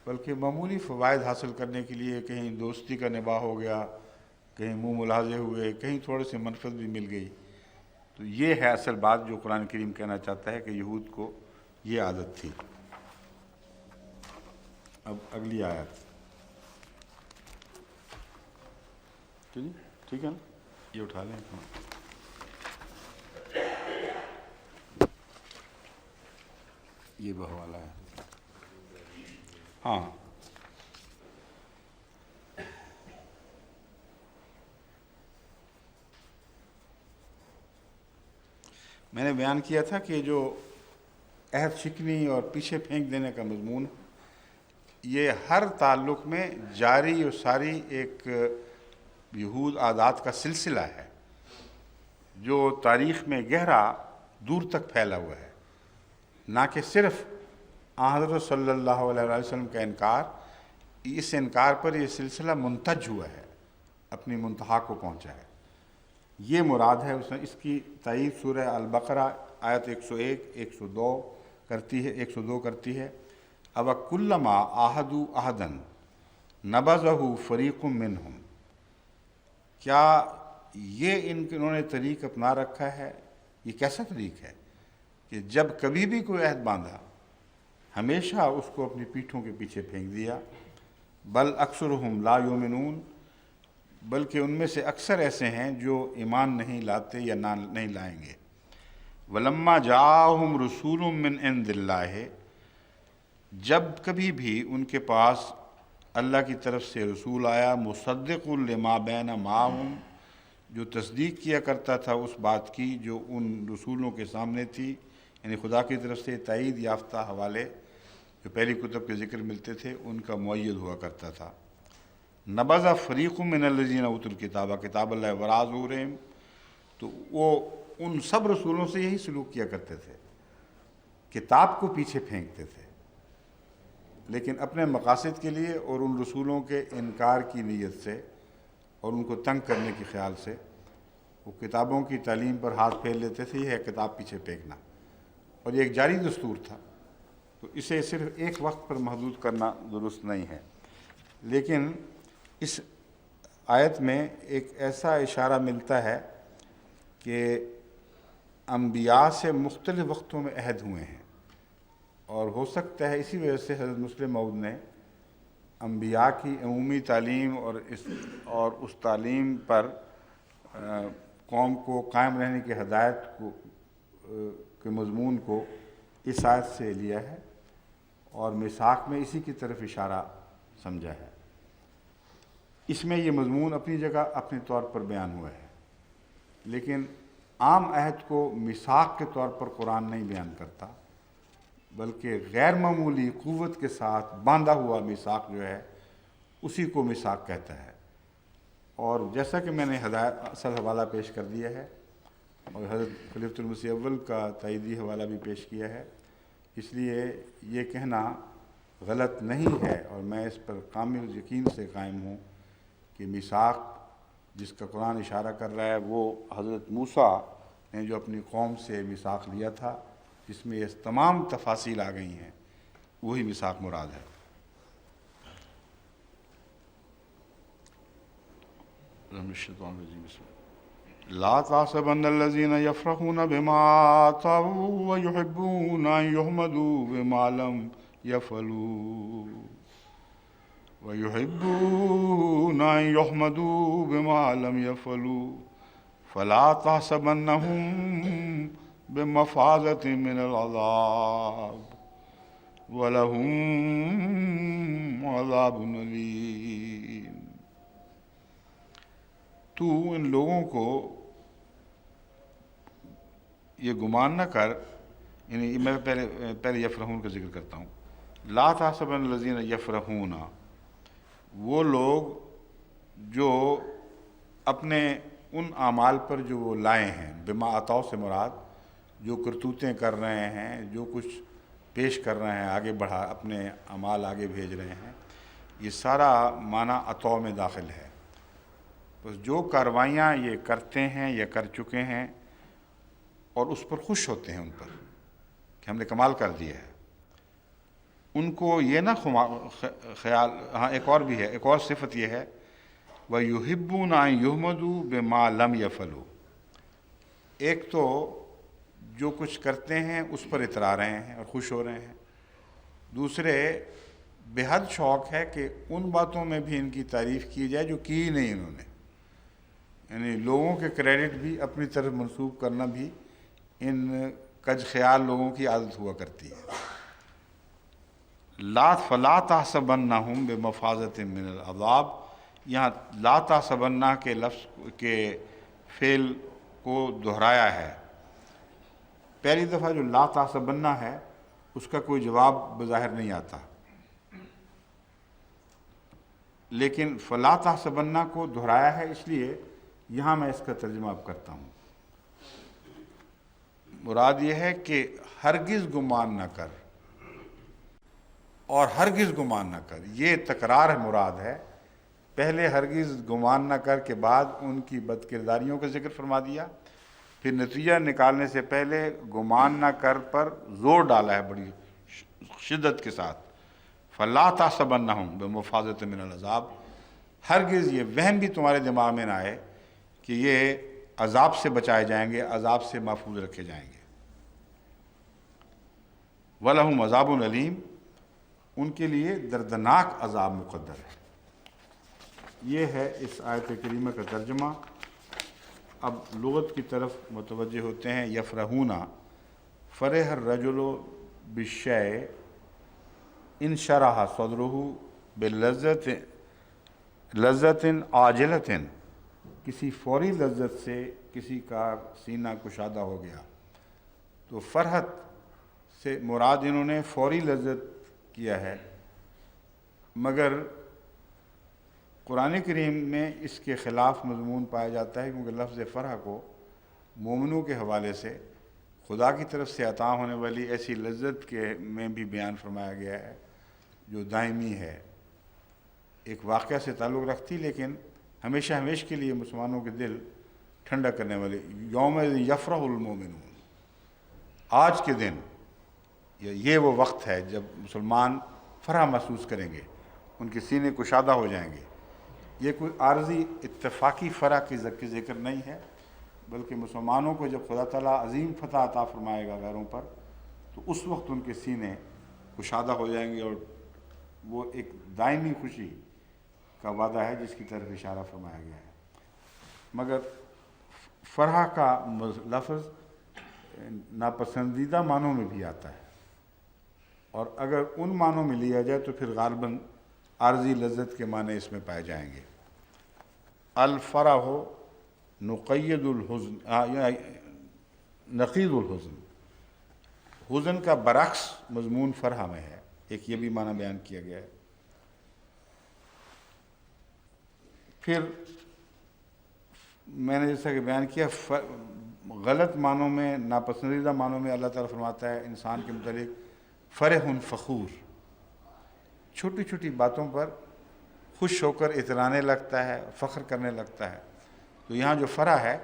A: بلکہ معمولی فوائد حاصل کرنے کے لیے کہیں دوستی کا نباہ ہو گیا، کہیں منہ ملحظے ہوئے، کہیں تھوڑے سے منفعت بھی مل گئی۔ تو یہ ہے اصل بات جو قرآن کریم کہنا چاہتا ہے کہ یہود کو یہ عادت تھی۔ اب اگلی آیت، ٹھیک ہے نا، یہ اٹھا لیں۔ یہ بہوالا ہے، ہاں۔ میں نے بیان کیا تھا کہ جو عہد شکنی اور پیچھے پھینک دینے کا مضمون، یہ ہر تعلق میں جاری و ساری ایک یہود عادات کا سلسلہ ہے جو تاریخ میں گہرا دور تک پھیلا ہوا ہے، نہ کہ صرف حضرت صلی اللہ علیہ وسلم کا انکار۔ اس انکار پر یہ سلسلہ منتج ہوا ہے، اپنی منتہا کو پہنچا ہے، یہ مراد ہے۔ اس کی تائید سورہ البقرہ آیت 101 102 کرتی ہے، 102 کرتی ہے۔ اَوَكُلَّمَا عَاهَدُوا عَهْدًا نَبَذَهُ فَرِيقٌ مِّنْهُمْ، کیا یہ انہوں نے طریق اپنا رکھا ہے؟ یہ کیسا طریق ہے کہ جب کبھی بھی کوئی عہد باندھا ہمیشہ اس کو اپنی پیٹھوں کے پیچھے پھینک دیا۔ بل اکثرہم لا یؤمنون، بلکہ ان میں سے اکثر ایسے ہیں جو ایمان نہیں لاتے یا نہیں لائیں گے۔ وَلَمَّا جَاءَهُمْ رُسُولٌ مِّنْ عِنْدِ اللَّهِ، جب کبھی بھی ان کے پاس اللہ کی طرف سے رسول آیا، مصدق لما بین معہم، جو تصدیق کیا کرتا تھا اس بات کی جو ان رسولوں کے سامنے تھی، یعنی خدا کی طرف سے تائید یافتہ حوالے جو پہلی کتب کے ذکر ملتے تھے ان کا مؤید ہوا کرتا تھا۔ نبذ فریق من الذین اوتوا الکتاب کتاب اللہ وراء ظہورہم، تو وہ ان سب رسولوں سے یہی سلوک کیا کرتے تھے، کتاب کو پیچھے پھینکتے تھے، لیکن اپنے مقاصد کے لیے اور ان رسولوں کے انکار کی نیت سے اور ان کو تنگ کرنے کے خیال سے وہ کتابوں کی تعلیم پر ہاتھ پھیر لیتے تھے۔ یہ ہے کتاب پیچھے پھینکنا۔ اور یہ ایک جاری دستور تھا، تو اسے صرف ایک وقت پر محدود کرنا درست نہیں ہے۔ لیکن اس آیت میں ایک ایسا اشارہ ملتا ہے کہ انبیاء سے مختلف وقتوں میں عہد ہوئے ہیں، اور ہو سکتا ہے اسی وجہ سے حضرت مسلم موعود نے انبیاء کی عمومی تعلیم اور اس تعلیم پر قوم کو قائم رہنے کی ہدایت کے مضمون کو اس آیت سے لیا ہے، اور میثاق میں اسی کی طرف اشارہ سمجھا ہے۔ اس میں یہ مضمون اپنی جگہ اپنے طور پر بیان ہوا ہے، لیکن عام عہد کو میثاق کے طور پر قرآن نہیں بیان کرتا، بلکہ غیر معمولی قوت کے ساتھ باندھا ہوا میثاق جو ہے اسی کو میثاق کہتا ہے۔ اور جیسا کہ میں نے اصل حوالہ پیش کر دیا ہے اور حضرت خلیفۃ المسیح اول کا تائیدی حوالہ بھی پیش کیا ہے، اس لیے یہ کہنا غلط نہیں ہے، اور میں اس پر کامل یقین سے قائم ہوں کہ میثاق جس کا قرآن اشارہ کر رہا ہے وہ حضرت موسیٰ نے جو اپنی قوم سے میثاق لیا تھا، جس میں یہ تمام تفاصیل آ گئی ہیں، وہی میثاق مراد ہے۔ لا تحسبن الذين يفرحون بما آتوا ويحبون أن يحمدوا بما لم يفعلوا فلا تحسبنهم بمفازة من العذاب ولهم عذاب أليم۔ تو ان لوگوں کو یہ گمان نہ کر، یعنی میں پہلے یفرحون کا ذکر کرتا ہوں۔ لا تحسبن الذین یفرحون، وہ لوگ جو اپنے ان اعمال پر جو وہ لائے ہیں، بما عطاؤ سے مراد جو کرتوتیں کر رہے ہیں، جو کچھ پیش کر رہے ہیں، آگے بڑھا اپنے اعمال آگے بھیج رہے ہیں، یہ سارا معنی عطاؤ میں داخل ہے۔ بس جو کاروائیاں یہ کرتے ہیں یا کر چکے ہیں اور اس پر خوش ہوتے ہیں، ان پر کہ ہم نے کمال کر دیا ہے، ان کو یہ نہ خیال، ہاں ایک اور بھی ہے، ایک اور صفت یہ ہے وَيُحِبُّونَ أَن يُحْمَدُوا بِمَا لَمْ يَفْعَلُوا۔ ایک تو جو کچھ کرتے ہیں اس پر اترا رہے ہیں اور خوش ہو رہے ہیں، دوسرے بے حد شوق ہے کہ ان باتوں میں بھی ان کی تعریف کی جائے جو کی ہی نہیں انہوں نے، یعنی لوگوں کے کریڈٹ بھی اپنی طرف منسوب کرنا بھی ان کج خیال لوگوں کی عادت ہوا کرتی ہے۔ فلا تحسبنہم بمفازۃ من العذاب، یہاں لا تحسبنہ کے لفظ کے فعل کو دہرایا ہے۔ پہلی دفعہ جو لا تحسبنہ ہے اس کا کوئی جواب بظاہر نہیں آتا، لیکن فلا تحسبنہ کو دہرایا ہے، اس لیے یہاں میں اس کا ترجمہ اب کرتا ہوں۔ مراد یہ ہے کہ ہرگز گمان نہ کر اور ہرگز گمان نہ کر، یہ تکرار ہے، مراد ہے۔ پہلے ہرگز گمان نہ کر کے بعد ان کی بد کرداریوں کا ذکر فرما دیا، پھر نتیجہ نکالنے سے پہلے گمان نہ کر پر زور ڈالا ہے بڑی شدت کے ساتھ۔ فلا تحسبنہم بمفازۃ من العذاب، ہرگز یہ وہم بھی تمہارے دماغ میں نہ آئے کہ یہ عذاب سے بچائے جائیں گے، عذاب سے محفوظ رکھے جائیں گے۔ وَلَهُمْ عَذَابٌ أَلِيمٌ، ان کے لیے دردناک عذاب مقدر ہے۔ یہ ہے اس آیت کریمہ کا ترجمہ۔ اب لغت کی طرف متوجہ ہوتے ہیں۔ یفرحون، فرح الرجل بالشیء ان شرح صدرہ باللذت لذت عاجلۃ، کسی فوری لذت سے کسی کا سینہ کشادہ ہو گیا، تو فرحت سے مراد انہوں نے فوری لذت کیا ہے، مگر قرآن کریم میں اس کے خلاف مضمون پایا جاتا ہے، کیونکہ لفظ فرح کو مومنوں کے حوالے سے خدا کی طرف سے عطا ہونے والی ایسی لذت کے میں بھی بیان فرمایا گیا ہے جو دائمی ہے، ایک واقعہ سے تعلق رکھتی لیکن ہمیشہ ہمیشہ کے لیے مسلمانوں کے دل ٹھنڈا کرنے والی۔ یوم یفرح المومنون، آج کے دن یہ وہ وقت ہے جب مسلمان فرح محسوس کریں گے، ان کے سینے کشادہ ہو جائیں گے۔ یہ کوئی عارضی اتفاقی فرح کی ذکر نہیں ہے، بلکہ مسلمانوں کو جب خدا تعالیٰ عظیم فتح عطا فرمائے گا غیروں پر، تو اس وقت ان کے سینے کشادہ ہو جائیں گے، اور وہ ایک دائمی خوشی کا وعدہ ہے جس کی طرف اشارہ فرمایا گیا ہے۔ مگر فرح کا لفظ ناپسندیدہ معنوں میں بھی آتا ہے، اور اگر ان معنوں میں لیا جائے تو پھر غالباً عارضی لذت کے معنی اس میں پائے جائیں گے۔ الفرح نقید الحزن، نقید الحزن، حزن کا برعکس مضمون فرح میں ہے، ایک یہ بھی معنی بیان کیا گیا ہے۔ پھر میں نے جیسا کہ بیان کیا، غلط معنوں میں، ناپسندیدہ معنوں میں اللہ تعالیٰ فرماتا ہے انسان کے متعلق فرح فخور، چھوٹی چھوٹی باتوں پر خوش ہو کر اترانے لگتا ہے، فخر کرنے لگتا ہے۔ تو یہاں جو فرح ہے،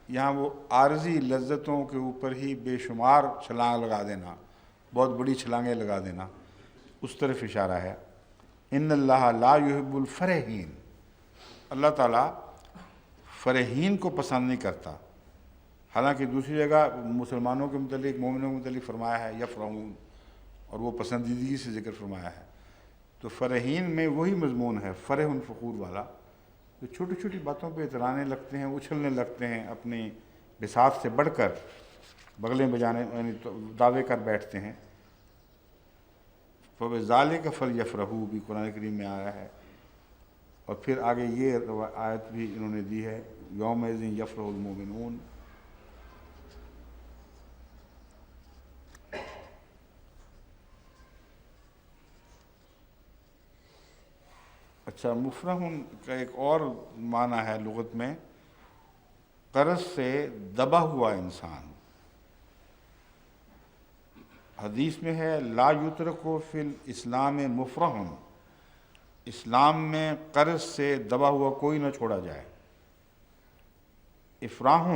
A: یہاں وہ عارضی لذتوں کے اوپر ہی بے شمار چھلانگ لگا دینا، بہت بڑی چھلانگیں لگا دینا، اس طرف اشارہ ہے۔ ان اللہ لا یحب الفرحین، اللہ تعالیٰ فرحین کو پسند نہیں کرتا۔ حالانکہ دوسری جگہ مسلمانوں کے متعلق، مومنوں کے متعلق فرمایا ہے یفرحون، اور وہ پسندیدگی سے ذکر فرمایا ہے۔ تو فرحین میں وہی مضمون ہے، فرح فخور والا، جو چھوٹی چھوٹی باتوں پہ اترانے لگتے ہیں، اچھلنے لگتے ہیں، اپنی بساط سے بڑھ کر بغلیں بجانے، یعنی دعوے کر بیٹھتے ہیں۔ فَبِذَلِكَ فَلْيَفْرَحُوا بھی قرآن کریم میں آیا ہے، اور پھر آگے یہ آیت بھی انہوں نے دی ہے، یومئذ یفرح المؤمنون۔ اچھا، مفرحون کا ایک اور معنی ہے لغت میں، قرض سے دبا ہوا انسان۔ حدیث میں ہے لا یترک فی الاسلام مفرح، اسلام میں قرض سے دبا ہوا کوئی نہ چھوڑا جائے۔ افراح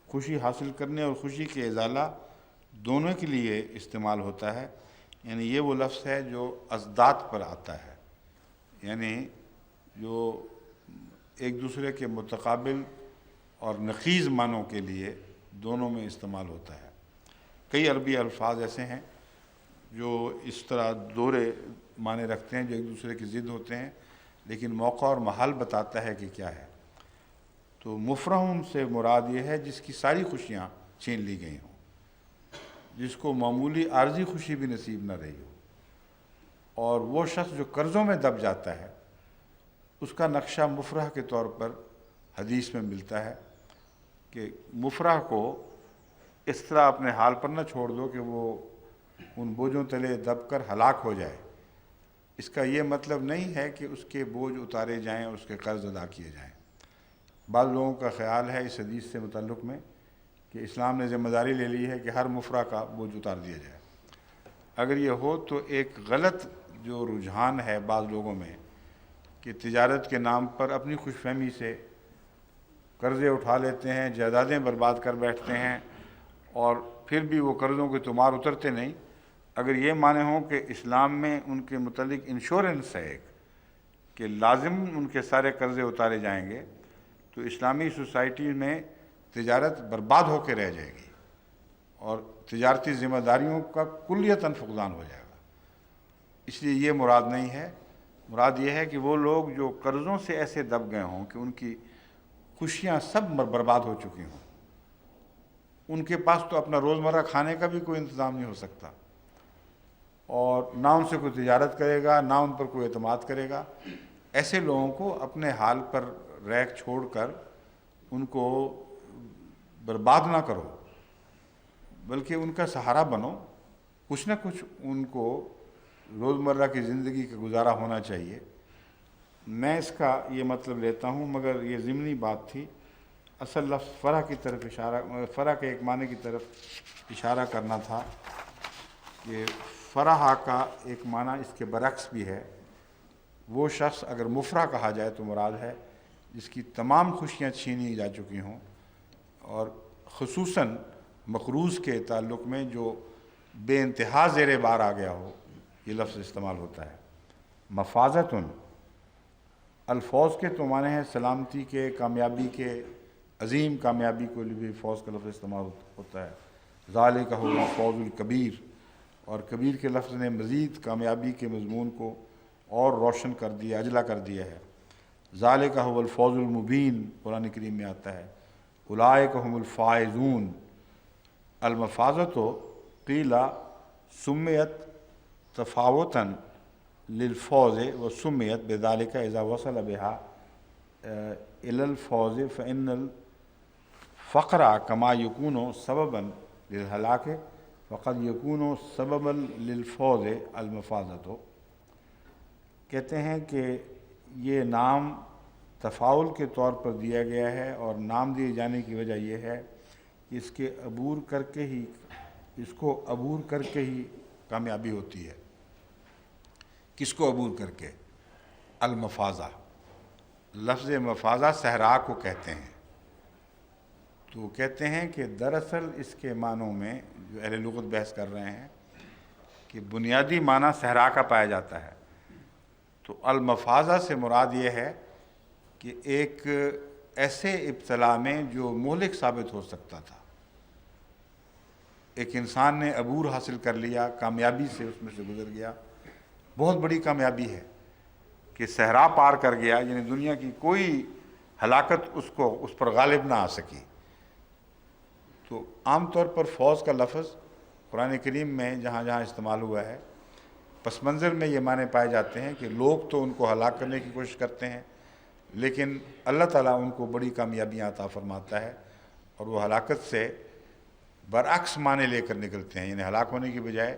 A: خوشی حاصل کرنے اور خوشی کے ازالہ دونوں کے لیے استعمال ہوتا ہے، یعنی یہ وہ لفظ ہے جو ازداد پر آتا ہے، یعنی جو ایک دوسرے کے متقابل اور نقیض معنوں کے لیے دونوں میں استعمال ہوتا ہے۔ کئی عربی الفاظ ایسے ہیں جو اس طرح دورے معنی رکھتے ہیں، جو ایک دوسرے کی ضد ہوتے ہیں، لیکن موقع اور محل بتاتا ہے کہ کیا ہے۔ تو مفرح سے مراد یہ ہے جس کی ساری خوشیاں چھین لی گئی ہوں، جس کو معمولی عارضی خوشی بھی نصیب نہ رہی ہو، اور وہ شخص جو قرضوں میں دب جاتا ہے، اس کا نقشہ مفرح کے طور پر حدیث میں ملتا ہے کہ مفرح کو اس طرح اپنے حال پر نہ چھوڑ دو کہ وہ ان بوجھوں تلے دب کر ہلاک ہو جائے۔ اس کا یہ مطلب نہیں ہے کہ اس کے بوجھ اتارے جائیں اور اس کے قرض ادا کیے جائیں۔ بعض لوگوں کا خیال ہے اس حدیث سے متعلق میں کہ اسلام نے ذمہ داری لے لی ہے کہ ہر مفرح کا بوجھ اتار دیا جائے۔ اگر یہ ہو تو ایک غلط جو رجحان ہے بعض لوگوں میں کہ تجارت کے نام پر اپنی خوش فہمی سے قرضے اٹھا لیتے ہیں، جائیدادیں برباد کر بیٹھتے ہیں، اور پھر بھی وہ قرضوں کے تمار اترتے نہیں۔ اگر یہ معنی ہوں کہ اسلام میں ان کے متعلق انشورنس ہے ایک کہ لازم ان کے سارے قرضے اتارے جائیں گے، تو اسلامی سوسائٹی میں تجارت برباد ہو کے رہ جائے گی، اور تجارتی ذمہ داریوں کا کلیتاً فقدان ہو جائے گا۔ اس لیے یہ مراد نہیں ہے، مراد یہ ہے کہ وہ لوگ جو قرضوں سے ایسے دب گئے ہوں کہ ان کی خوشیاں سب برباد ہو چکی ہوں، ان کے پاس تو اپنا روزمرہ کھانے کا بھی کوئی انتظام نہیں ہو سکتا، اور نہ ان سے کوئی تجارت کرے گا، نہ ان پر کوئی اعتماد کرے گا۔ ایسے لوگوں کو اپنے حال پر ریک چھوڑ کر ان کو برباد نہ کرو، بلکہ ان کا سہارا بنو، کچھ نہ کچھ ان کو روزمرہ کی زندگی کا گزارا ہونا چاہیے۔ میں اس کا یہ مطلب لیتا ہوں، مگر یہ ضمنی بات تھی، اصل لفظ فرح کی طرف اشارہ، فرح کے ایک معنی کی طرف اشارہ کرنا تھا کہ فرح کا ایک معنی اس کے برعکس بھی ہے۔ وہ شخص اگر مفرح کہا جائے تو مراد ہے جس کی تمام خوشیاں چھینی جا چکی ہوں، اور خصوصاً مقروض کے تعلق میں جو بے انتہا زیر بار آ گیا ہو، یہ لفظ استعمال ہوتا ہے۔ مفازتن، الفوز کے تو معنی ہیں سلامتی کے، کامیابی کے، عظیم کامیابی کو لیے بھی فوز کا لفظ استعمال ہوتا ہے۔ ذالک هو الفوز الکبیر، اور کبیر کے لفظ نے مزید کامیابی کے مضمون کو اور روشن کر دیا، اجلا کر دیا ہے۔ ذالک هو الفوز المبین قرآن کریم میں آتا ہے۔ اولئک هم الفائزون۔ المفازت قیل سمیت تفاوتاً للفوز وسمیت بذلك اذا وصل بها الى الفوز فان الفقر كما يكون سببا للهلاك فقد يكون سببا للفوز۔ المفازت کہتے ہیں کہ یہ نام تفاول کے طور پر دیا گیا ہے، اور نام دیے جانے کی وجہ یہ ہے کہ اس کو عبور کر کے ہی کامیابی ہوتی ہے۔ کس کو عبور کر کے؟ المفازہ، لفظ مفازہ صحرا کو کہتے ہیں۔ تو کہتے ہیں کہ دراصل اس کے معنوں میں جو اہل لغت بحث کر رہے ہیں کہ بنیادی معنی صحرا کا پایا جاتا ہے۔ تو المفازہ سے مراد یہ ہے کہ ایک ایسے ابتلا میں جو مہلک ثابت ہو سکتا تھا، ایک انسان نے عبور حاصل کر لیا، کامیابی سے اس میں سے گزر گیا، بہت بڑی کامیابی ہے کہ صحرا پار کر گیا، یعنی دنیا کی کوئی ہلاکت اس پر غالب نہ آ سکی۔ تو عام طور پر فوز کا لفظ قرآن کریم میں جہاں جہاں استعمال ہوا ہے، پس منظر میں یہ معنی پائے جاتے ہیں کہ لوگ تو ان کو ہلاک کرنے کی کوشش کرتے ہیں، لیکن اللہ تعالیٰ ان کو بڑی کامیابیاں عطا فرماتا ہے، اور وہ ہلاکت سے برعکس معنی لے کر نکلتے ہیں، یعنی ہلاک ہونے کی بجائے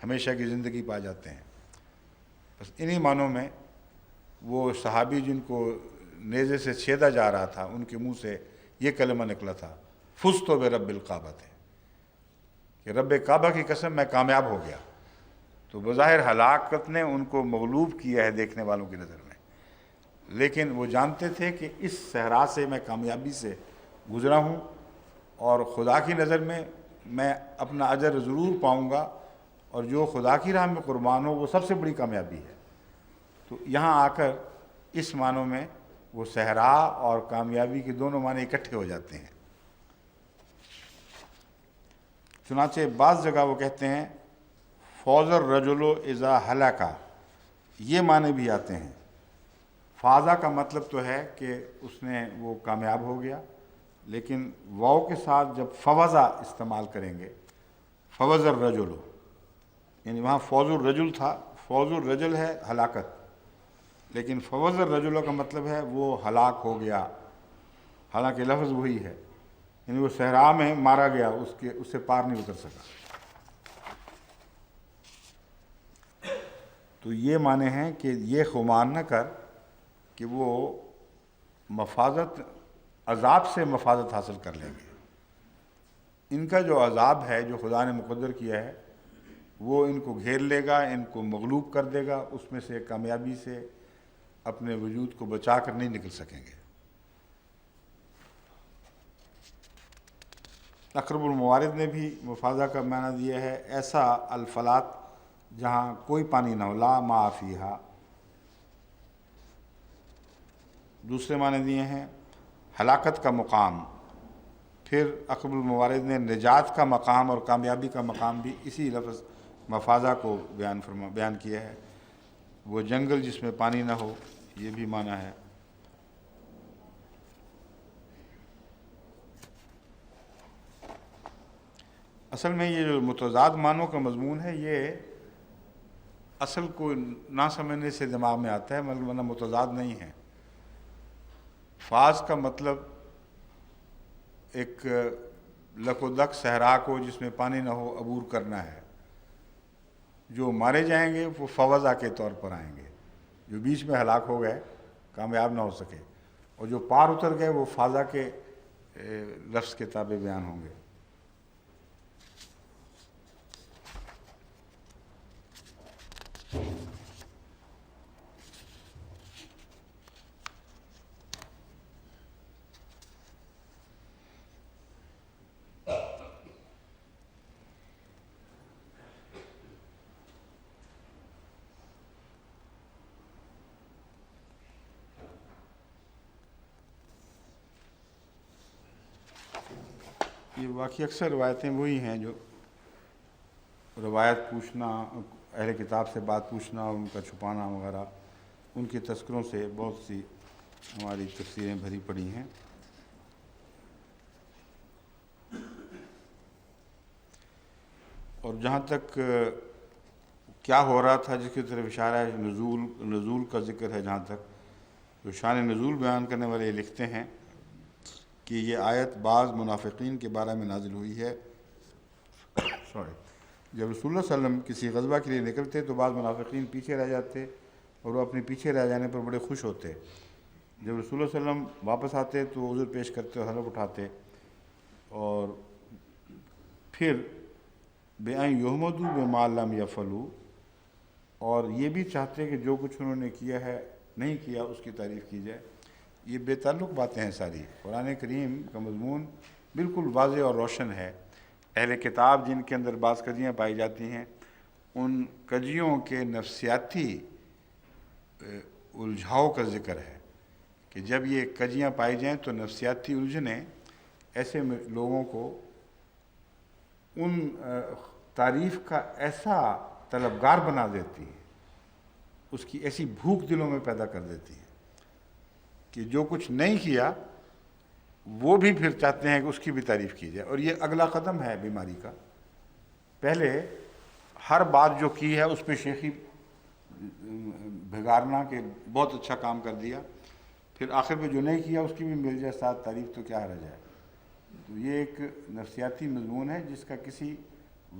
A: ہمیشہ کی زندگی پا جاتے ہیں۔ بس انہی معنوں میں وہ صحابی جن کو نیزے سے چھیدا جا رہا تھا، ان کے منہ سے یہ کلمہ نکلا تھا، فزت برب الکعبہ، کہ رب کعبہ کی قسم میں کامیاب ہو گیا۔ تو بظاہر ہلاکت نے ان کو مغلوب کیا ہے دیکھنے والوں کی نظر میں، لیکن وہ جانتے تھے کہ اس صحرا سے میں کامیابی سے گزرا ہوں، اور خدا کی نظر میں اپنا اجر ضرور پاؤں گا، اور جو خدا کی راہ میں قربان ہو وہ سب سے بڑی کامیابی ہے۔ تو یہاں آ کر اس معنوں میں وہ صحرا اور کامیابی کے دونوں معنی اکٹھے ہو جاتے ہیں۔ چنانچہ بعض جگہ وہ کہتے ہیں فوز الرجل اذا ہلک، یہ معنی بھی آتے ہیں۔ فازہ کا مطلب تو ہے کہ وہ کامیاب ہو گیا، لیکن واو کے ساتھ جب فوزہ استعمال کریں گے، فوز الرجل، یعنی وہاں فوز الرجل تھا، فوز الرجل ہے ہلاکت، لیکن فوز الرجل کا مطلب ہے وہ ہلاک ہو گیا، حالانکہ لفظ وہی ہے، یعنی وہ صحرا میں مارا گیا، اس سے پار نہیں اتر سکا۔ تو یہ معنی ہیں کہ یہ خمان نہ کر کہ وہ مفازت، عذاب سے مفازت حاصل کر لیں گے۔ ان کا جو عذاب ہے جو خدا نے مقدر کیا ہے وہ ان کو گھیر لے گا، ان کو مغلوب کر دے گا، اس میں سے کامیابی سے اپنے وجود کو بچا کر نہیں نکل سکیں گے۔ اقرب الموارد نے بھی مفازہ کا معنی دیا ہے ایسا الفلات جہاں کوئی پانی نہ ہو، لا ما فیہا۔ دوسرے معنی دیے ہیں ہلاکت کا مقام۔ پھر اقرب الموارد نے نجات کا مقام اور کامیابی کا مقام بھی اسی لفظ مفازہ کو بیان کیا ہے۔ وہ جنگل جس میں پانی نہ ہو، یہ بھی معنی ہے۔ اصل میں یہ جو متضاد معنوں کا مضمون ہے، یہ اصل کو نہ سمجھنے سے دماغ میں آتا ہے، ورنہ متضاد نہیں ہے۔ فاز کا مطلب ایک لک و دک صحرا کو جس میں پانی نہ ہو عبور کرنا ہے۔ جو مارے جائیں گے وہ فوزہ کے طور پر آئیں گے، جو بیچ میں ہلاک ہو گئے، کامیاب نہ ہو سکے، اور جو پار اتر گئے وہ فازہ کے لفظ کے تابع بیان ہوں گے۔ یہ واقعی اکثر روایتیں وہی ہیں جو روایت پوچھنا، اہل کتاب سے بات پوچھنا اور ان کا چھپانا وغیرہ، ان کے تذکروں سے بہت سی ہماری تفسیریں بھری پڑی ہیں۔ اور جہاں تک کیا ہو رہا تھا جس کی طرف اشارہ ہے، نزول کا ذکر ہے، جہاں تک جو شان نزول بیان کرنے والے لکھتے ہیں کہ یہ آیت بعض منافقین کے بارے میں نازل ہوئی ہے۔ جب رسول اللہ صلی اللہ علیہ وسلم کسی غزوہ کے لیے نکلتے تو بعض منافقین پیچھے رہ جاتے اور وہ اپنے پیچھے رہ جانے پر بڑے خوش ہوتے۔ جب رسول اللہ صلی اللہ علیہ وسلم واپس آتے تو عذر پیش کرتے اور حلف اٹھاتے، اور پھر بِأَن يُحْمَدُوا بِمَا لَمْ يَفْعَلُوا، اور یہ بھی چاہتے کہ جو کچھ انہوں نے کیا ہے نہیں کیا اس کی تعریف کی جائے۔ یہ بے تعلق باتیں ہیں ساری۔ قرآن کریم کا مضمون بالکل واضح اور روشن ہے۔ اہل کتاب جن کے اندر بعض کجیاں پائی جاتی ہیں، ان کجیوں کے نفسیاتی الجھاؤ کا ذکر ہے کہ جب یہ کجیاں پائی جائیں تو نفسیاتی الجھنیں ایسے لوگوں کو ان تعریف کا ایسا طلبگار بنا دیتی ہے، اس کی ایسی بھوک دلوں میں پیدا کر دیتی ہے کہ جو کچھ نہیں کیا وہ بھی پھر چاہتے ہیں کہ اس کی بھی تعریف کی جائے۔ اور یہ اگلا قدم ہے بیماری کا۔ پہلے ہر بات جو کی ہے اس پہ شیخی بھگارنا کہ بہت اچھا کام کر دیا، پھر آخر میں جو نہیں کیا اس کی بھی مل جائے ساتھ تعریف تو کیا حرج ہے۔ تو یہ ایک نفسیاتی مضمون ہے جس کا کسی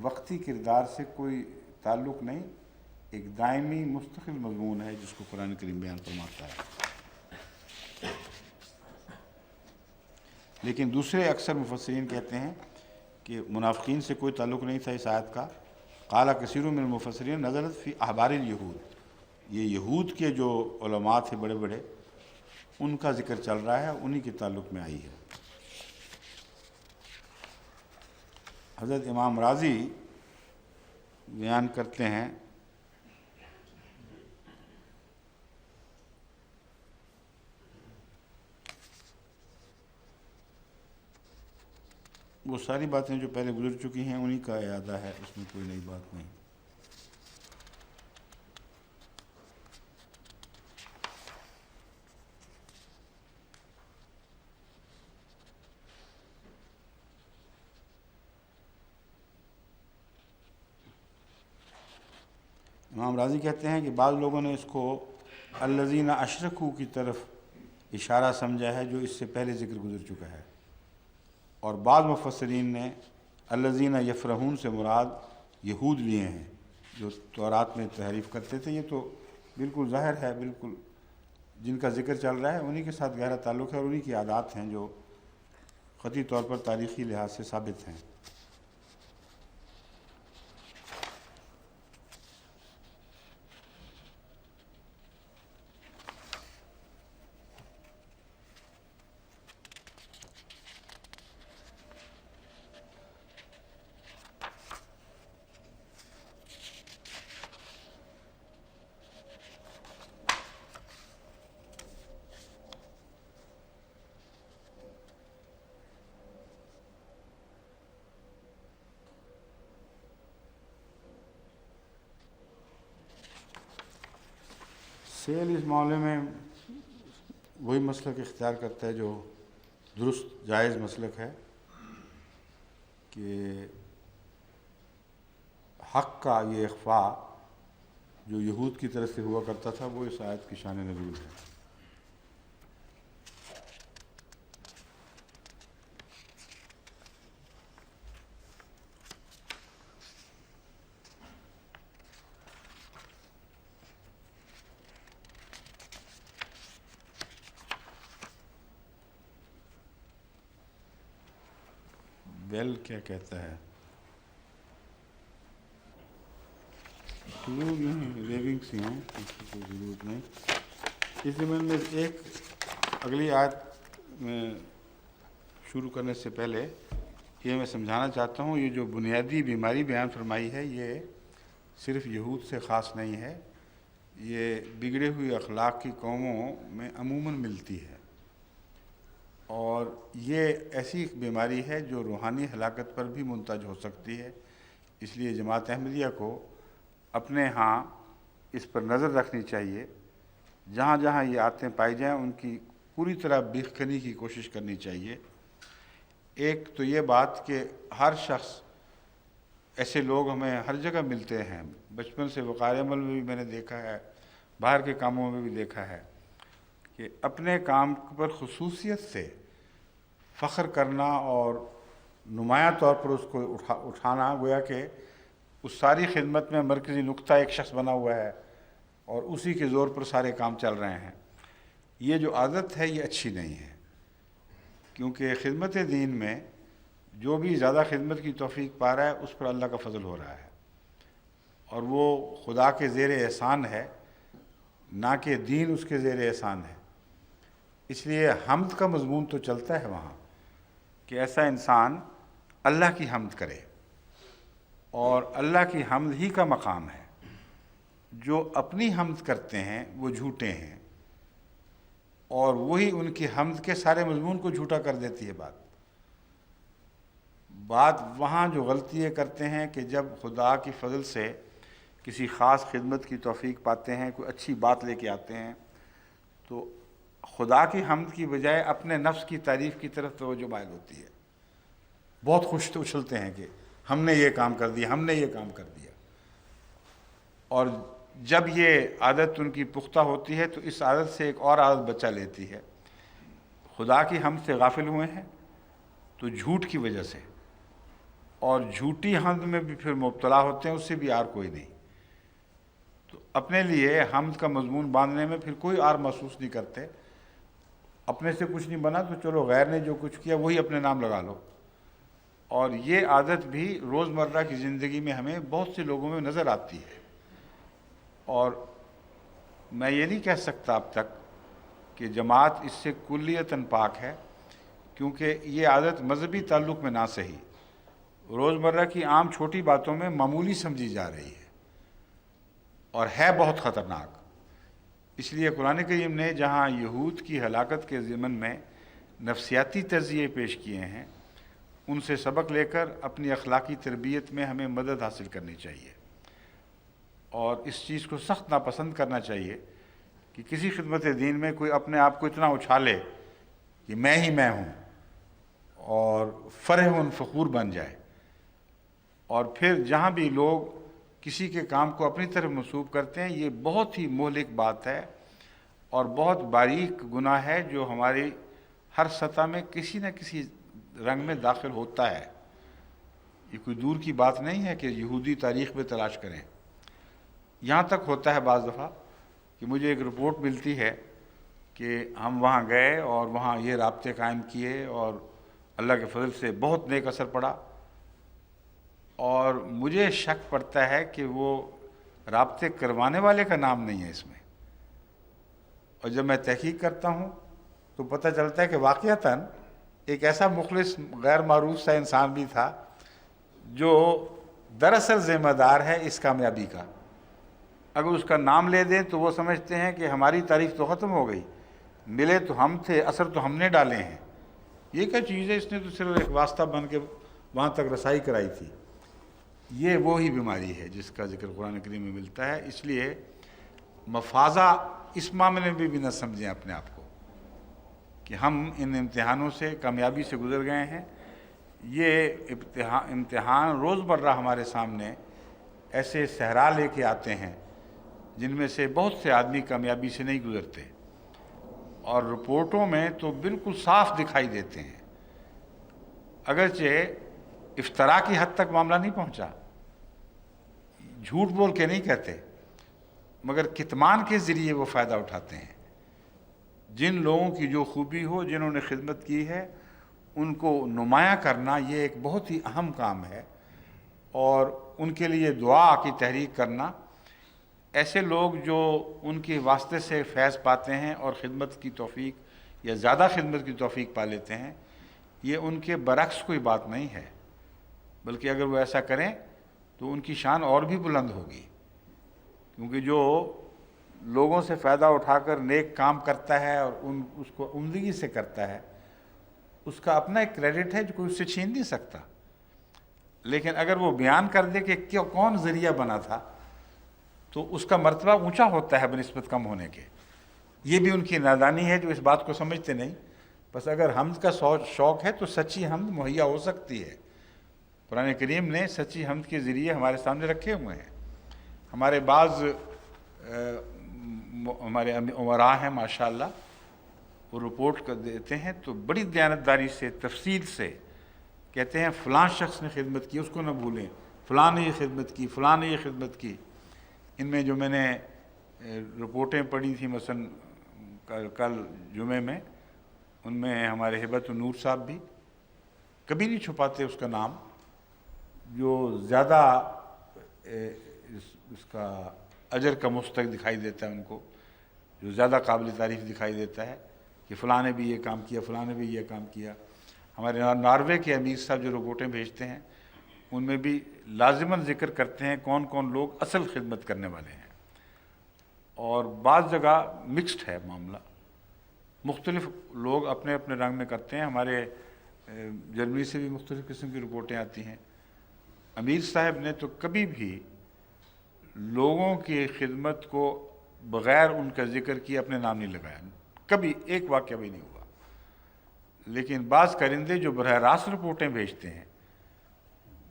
A: وقتی کردار سے کوئی تعلق نہیں، ایک دائمی مستقل مضمون ہے جس کو قرآن کریم بیان فرماتا ہے۔ لیکن دوسرے اکثر مفسرین کہتے ہیں کہ منافقین سے کوئی تعلق نہیں تھا اس آیت کا۔ قال کثیر من المفسرین نزلت فی احبار الیہود، یہ یہود کے جو علماء تھے بڑے بڑے ان کا ذکر چل رہا ہے، انہی کے تعلق میں آئی ہے۔ حضرت امام راضی بیان کرتے ہیں وہ ساری باتیں جو پہلے گزر چکی ہیں انہی کا اعادہ ہے، اس میں کوئی نئی بات نہیں۔ امام راضی کہتے ہیں کہ بعض لوگوں نے اس کو الذین اشرکوا کی طرف اشارہ سمجھا ہے جو اس سے پہلے ذکر گزر چکا ہے، اور بعض مفسرین نے الذین یفرحون سے مراد یہود لیے ہیں جو تورات میں تحریف کرتے تھے۔ یہ تو بالکل ظاہر ہے، بالکل جن کا ذکر چل رہا ہے انہی کے ساتھ گہرا تعلق ہے اور انہی کی عادات ہیں جو قطعی طور پر تاریخی لحاظ سے ثابت ہیں۔ سیل اس معاملے میں وہی مسلک اختیار کرتا ہے جو درست جائز مسلک ہے کہ حق کا یہ اخفاء جو یہود کی طرف سے ہوا کرتا تھا وہ اس آیت کی شان نزول ہے۔ بیل کیا کہتا ہے؟ ضرور نہیں، ریونگ سی ہیں، اس کی کوئی ضرورت نہیں۔ اس لیے میں ایک اگلی آیت میں شروع کرنے سے پہلے یہ میں سمجھانا چاہتا ہوں، یہ جو بنیادی بیماری بیان فرمائی ہے یہ صرف یہود سے خاص نہیں ہے، یہ بگڑے ہوئے اخلاق کی قوموں میں عموماً ملتی ہے۔ اور یہ ایسی ایک بیماری ہے جو روحانی ہلاکت پر بھی منتج ہو سکتی ہے۔ اس لیے جماعت احمدیہ کو اپنے ہاں اس پر نظر رکھنی چاہیے، جہاں جہاں یہ عادتیں پائی جائیں ان کی پوری طرح بیخ کنی کی کوشش کرنی چاہیے۔ ایک تو یہ بات کہ ہر شخص، ایسے لوگ ہمیں ہر جگہ ملتے ہیں، بچپن سے وقار عمل میں بھی میں نے دیکھا ہے، باہر کے کاموں میں بھی دیکھا ہے کہ اپنے کام پر خصوصیت سے فخر کرنا اور نمایاں طور پر اس کو اٹھانا، گویا کہ اس ساری خدمت میں مرکزی نقطہ ایک شخص بنا ہوا ہے اور اسی کے زور پر سارے کام چل رہے ہیں۔ یہ جو عادت ہے یہ اچھی نہیں ہے، کیونکہ خدمت دین میں جو بھی زیادہ خدمت کی توفیق پا رہا ہے اس پر اللہ کا فضل ہو رہا ہے، اور وہ خدا کے زیر احسان ہے، نہ کہ دین اس کے زیر احسان ہے۔ اس لیے حمد کا مضمون تو چلتا ہے وہاں کہ ایسا انسان اللہ کی حمد کرے، اور اللہ کی حمد ہی کا مقام ہے۔ جو اپنی حمد کرتے ہیں وہ جھوٹے ہیں، اور وہی ان کی حمد کے سارے مضمون کو جھوٹا کر دیتی ہے۔ بات وہاں جو غلطی یہ کرتے ہیں کہ جب خدا کی فضل سے کسی خاص خدمت کی توفیق پاتے ہیں، کوئی اچھی بات لے کے آتے ہیں، تو خدا کی حمد کی بجائے اپنے نفس کی تعریف کی طرف توجہ مائل ہوتی ہے۔ بہت خوش تو اچھلتے ہیں کہ ہم نے یہ کام کر دیا، ہم نے یہ کام کر دیا، اور جب یہ عادت ان کی پختہ ہوتی ہے تو اس عادت سے ایک اور عادت بچہ لیتی ہے۔ خدا کی حمد سے غافل ہوئے ہیں تو جھوٹ کی وجہ سے، اور جھوٹی حمد میں بھی پھر مبتلا ہوتے ہیں، اس سے بھی اور کوئی نہیں۔ تو اپنے لیے حمد کا مضمون باندھنے میں پھر کوئی اور محسوس نہیں کرتے۔ اپنے سے کچھ نہیں بنا تو چلو غیر نے جو کچھ کیا وہی اپنے نام لگا لو۔ اور یہ عادت بھی روزمرہ کی زندگی میں ہمیں بہت سے لوگوں میں نظر آتی ہے، اور میں یہ نہیں کہہ سکتا اب تک کہ جماعت اس سے کلیتاً پاک ہے، کیونکہ یہ عادت مذہبی تعلق میں نہ صحیح، روزمرہ کی عام چھوٹی باتوں میں معمولی سمجھی جا رہی ہے اور ہے بہت خطرناک۔ اس لیے قرآن کریم نے جہاں یہود کی ہلاکت کے ضمن میں نفسیاتی تجزیے پیش کیے ہیں، ان سے سبق لے کر اپنی اخلاقی تربیت میں ہمیں مدد حاصل کرنی چاہیے، اور اس چیز کو سخت ناپسند کرنا چاہیے کہ کسی خدمت دین میں کوئی اپنے آپ کو اتنا اچھالے کہ میں ہی میں ہوں، اور فرح فخور بن جائے، اور پھر جہاں بھی لوگ کسی کے کام کو اپنی طرف منسوب کرتے ہیں، یہ بہت ہی مہلک بات ہے اور بہت باریک گناہ ہے جو ہماری ہر سطح میں کسی نہ کسی رنگ میں داخل ہوتا ہے۔ یہ کوئی دور کی بات نہیں ہے کہ یہودی تاریخ میں تلاش کریں۔ یہاں تک ہوتا ہے بعض دفعہ کہ مجھے ایک رپورٹ ملتی ہے کہ ہم وہاں گئے اور وہاں یہ رابطے قائم کیے اور اللہ کے فضل سے بہت نیک اثر پڑا، اور مجھے شک پڑتا ہے کہ وہ رابطے کروانے والے کا نام نہیں ہے اس میں، اور جب میں تحقیق کرتا ہوں تو پتہ چلتا ہے کہ واقعتاً ایک ایسا مخلص غیر معروف سا انسان بھی تھا جو دراصل ذمہ دار ہے اس کامیابی کا۔ اگر اس کا نام لے دیں تو وہ سمجھتے ہیں کہ ہماری تعریف تو ختم ہو گئی، ملے تو ہم تھے، اثر تو ہم نے ڈالے ہیں۔ یہ کیا چیز ہے، اس نے تو صرف ایک واسطہ بن کے وہاں تک رسائی کرائی تھی۔ یہ وہی بیماری ہے جس کا ذکر قرآن کریم میں ملتا ہے۔ اس لیے مفازہ اس معاملے میں بھی نہ سمجھیں اپنے آپ کو کہ ہم ان امتحانوں سے کامیابی سے گزر گئے ہیں۔ یہ امتحان روزمرہ ہمارے سامنے ایسے صحرا لے کے آتے ہیں جن میں سے بہت سے آدمی کامیابی سے نہیں گزرتے، اور رپورٹوں میں تو بالکل صاف دکھائی دیتے ہیں۔ اگرچہ افطرا کی حد تک معاملہ نہیں پہنچا، جھوٹ بول کے نہیں کہتے، مگر کتمان کے ذریعے وہ فائدہ اٹھاتے ہیں۔ جن لوگوں کی جو خوبی ہو، جنہوں نے خدمت کی ہے، ان کو نمایاں کرنا یہ ایک بہت ہی اہم کام ہے، اور ان کے لیے دعا کی تحریک کرنا۔ ایسے لوگ جو ان کے واسطے سے فیض پاتے ہیں اور خدمت کی توفیق یا زیادہ خدمت کی توفیق پا لیتے ہیں، یہ ان کے برعکس کوئی بات نہیں ہے، بلکہ اگر وہ ایسا کریں تو ان کی شان اور بھی بلند ہوگی، کیونکہ جو لوگوں سے فائدہ اٹھا کر نیک کام کرتا ہے اور اس کو عمدگی سے کرتا ہے، اس کا اپنا ایک کریڈٹ ہے جو کوئی اس سے چھین نہیں سکتا، لیکن اگر وہ بیان کر دے کہ کون ذریعہ بنا تھا تو اس کا مرتبہ اونچا ہوتا ہے بنسبت کم ہونے کے۔ یہ بھی ان کی نادانی ہے جو اس بات کو سمجھتے نہیں۔ بس اگر حمد کا شوق ہے تو سچی حمد مہیا ہو سکتی ہے۔ قرآن کریم نے سچی حمد کے ذریعے ہمارے سامنے رکھے ہوئے ہیں۔ ہمارے بعض ہمارے امراء ہیں ماشاءاللہ، وہ رپورٹ کر دیتے ہیں تو بڑی دیانتداری سے تفصیل سے کہتے ہیں فلاں شخص نے خدمت کی، اس کو نہ بھولیں، فلاں نے یہ خدمت کی، فلاں نے یہ خدمت کی۔ ان میں جو میں نے رپورٹیں پڑھی تھیں مثلا کل جمعے میں، ان میں ہمارے ہبت النور صاحب بھی کبھی نہیں چھپاتے اس کا نام، جو زیادہ اس کا اجر کا مستحق دکھائی دیتا ہے ان کو، جو زیادہ قابل تعریف دکھائی دیتا ہے کہ فلاں نے بھی یہ کام کیا، فلاں نے بھی یہ کام کیا۔ ہمارے ناروے کے امیر صاحب جو رپورٹیں بھیجتے ہیں ان میں بھی لازماً ذکر کرتے ہیں کون کون لوگ اصل خدمت کرنے والے ہیں۔ اور بعض جگہ مکسڈ ہے معاملہ، مختلف لوگ اپنے اپنے رنگ میں کرتے ہیں۔ ہمارے جرمنی سے بھی مختلف قسم کی رپورٹیں آتی ہیں۔ امیر صاحب نے تو کبھی بھی لوگوں کی خدمت کو بغیر ان کا ذکر کیے اپنے نام نہیں لگایا، کبھی ایک واقعہ بھی نہیں ہوا۔ لیکن بعض کرندے جو براہ راست رپورٹیں بھیجتے ہیں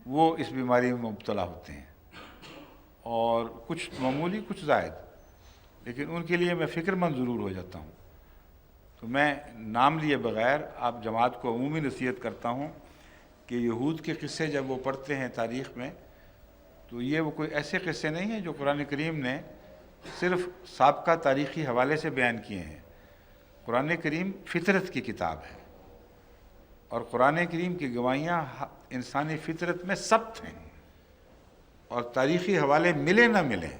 A: وہ اس بیماری میں مبتلا ہوتے ہیں، اور کچھ معمولی کچھ زائد، لیکن ان کے لیے میں فکر مند ضرور ہو جاتا ہوں۔ تو میں نام لیے بغیر آپ جماعت کو عمومی نصیحت کرتا ہوں کہ یہود کے قصے جب وہ پڑھتے ہیں تاریخ میں تو یہ وہ کوئی ایسے قصے نہیں ہیں جو قرآن کریم نے صرف سابقہ تاریخی حوالے سے بیان کیے ہیں۔ قرآن کریم فطرت کی کتاب ہے، اور قرآن کریم کی گواہیاں انسانی فطرت میں ثبت ہیں، اور تاریخی حوالے ملے نہ ملیں،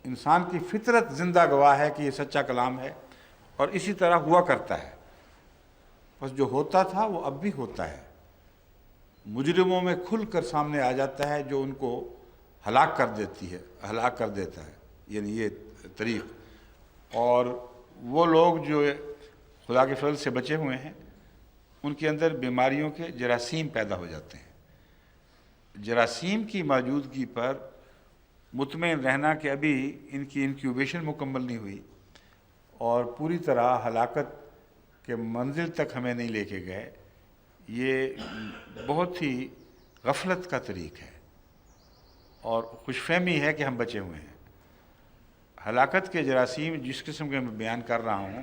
A: انسان کی فطرت زندہ گواہ ہے کہ یہ سچا کلام ہے، اور اسی طرح ہوا کرتا ہے۔ بس جو ہوتا تھا وہ اب بھی ہوتا ہے، مجرموں میں کھل کر سامنے آ جاتا ہے جو ان کو ہلاک کر دیتا ہے، یعنی یہ طریق۔ اور وہ لوگ جو خدا کے فضل سے بچے ہوئے ہیں ان کے اندر بیماریوں کے جراثیم پیدا ہو جاتے ہیں۔ جراثیم کی موجودگی پر مطمئن رہنا کہ ابھی ان کی انکیوبیشن مکمل نہیں ہوئی اور پوری طرح ہلاکت کے منزل تک ہمیں نہیں لے کے گئے، یہ بہت ہی غفلت کا طریق ہے اور خوش فہمی ہے کہ ہم بچے ہوئے ہیں۔ ہلاکت کے جراثیم جس قسم کے میں بیان کر رہا ہوں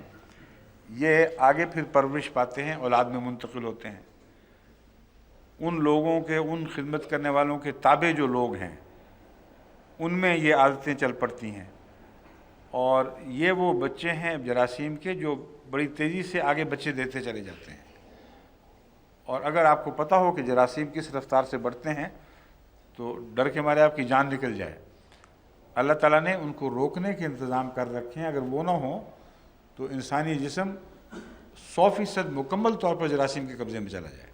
A: یہ آگے پھر پرورش پاتے ہیں، اولاد میں منتقل ہوتے ہیں۔ ان لوگوں کے، ان خدمت کرنے والوں کے تابع جو لوگ ہیں ان میں یہ عادتیں چل پڑتی ہیں، اور یہ وہ بچے ہیں جراثیم کے جو بڑی تیزی سے آگے بچے دیتے چلے جاتے ہیں۔ اور اگر آپ کو پتہ ہو کہ جراثیم کس رفتار سے بڑھتے ہیں تو ڈر کے مارے آپ کی جان نکل جائے۔ اللہ تعالیٰ نے ان کو روکنے کے انتظام کر رکھے ہیں، اگر وہ نہ ہوں تو انسانی جسم 100% مکمل طور پر جراثیم کے قبضے میں چلا جائے۔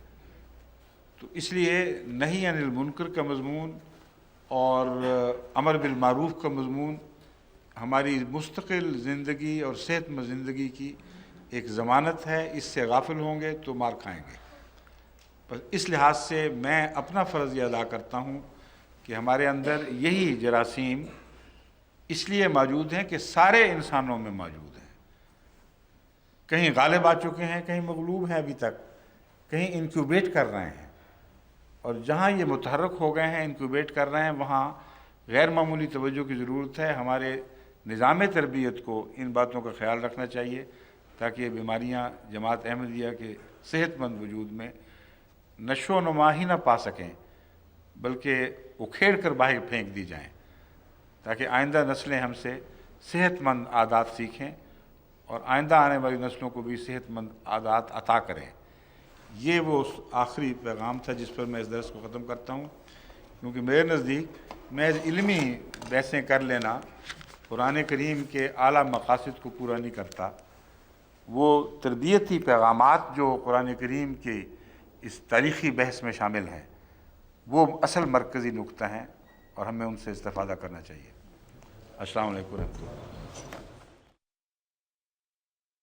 A: تو اس لیے نہی عن المنکر کا مضمون اور امر بالمعروف کا مضمون ہماری مستقل زندگی اور صحت مند زندگی کی ایک ضمانت ہے، اس سے غافل ہوں گے تو مار کھائیں گے۔ بس اس لحاظ سے میں اپنا فرض یہ ادا کرتا ہوں کہ ہمارے اندر یہی جراثیم اس لیے موجود ہیں کہ سارے انسانوں میں موجود ہیں، کہیں غالب آ چکے ہیں، کہیں مغلوب ہیں ابھی تک، کہیں انکیوبیٹ کر رہے ہیں، اور جہاں یہ متحرک ہو گئے ہیں، انکیوبیٹ کر رہے ہیں، وہاں غیر معمولی توجہ کی ضرورت ہے۔ ہمارے نظام تربیت کو ان باتوں کا خیال رکھنا چاہیے تاکہ یہ بیماریاں جماعت احمدیہ کے صحت مند وجود میں نشو و نما ہی نہ پا سکیں بلکہ اکھیڑ کر باہر پھینک دی جائیں، تاکہ آئندہ نسلیں ہم سے صحت مند عادات سیکھیں اور آئندہ آنے والی نسلوں کو بھی صحت مند عادات عطا کریں۔ یہ وہ آخری پیغام تھا جس پر میں اس درس کو ختم کرتا ہوں، کیونکہ میرے نزدیک محض علمی بحثیں کر لینا قرآن کریم کے اعلیٰ مقاصد کو پورا نہیں کرتا۔ وہ تربیتی پیغامات جو قرآن کریم کے اس تاریخی بحث میں شامل ہیں وہ اصل مرکزی نقطہ ہیں اور ہمیں ان سے استفادہ کرنا چاہیے۔ السلام علیکم ورحمۃ اللہ۔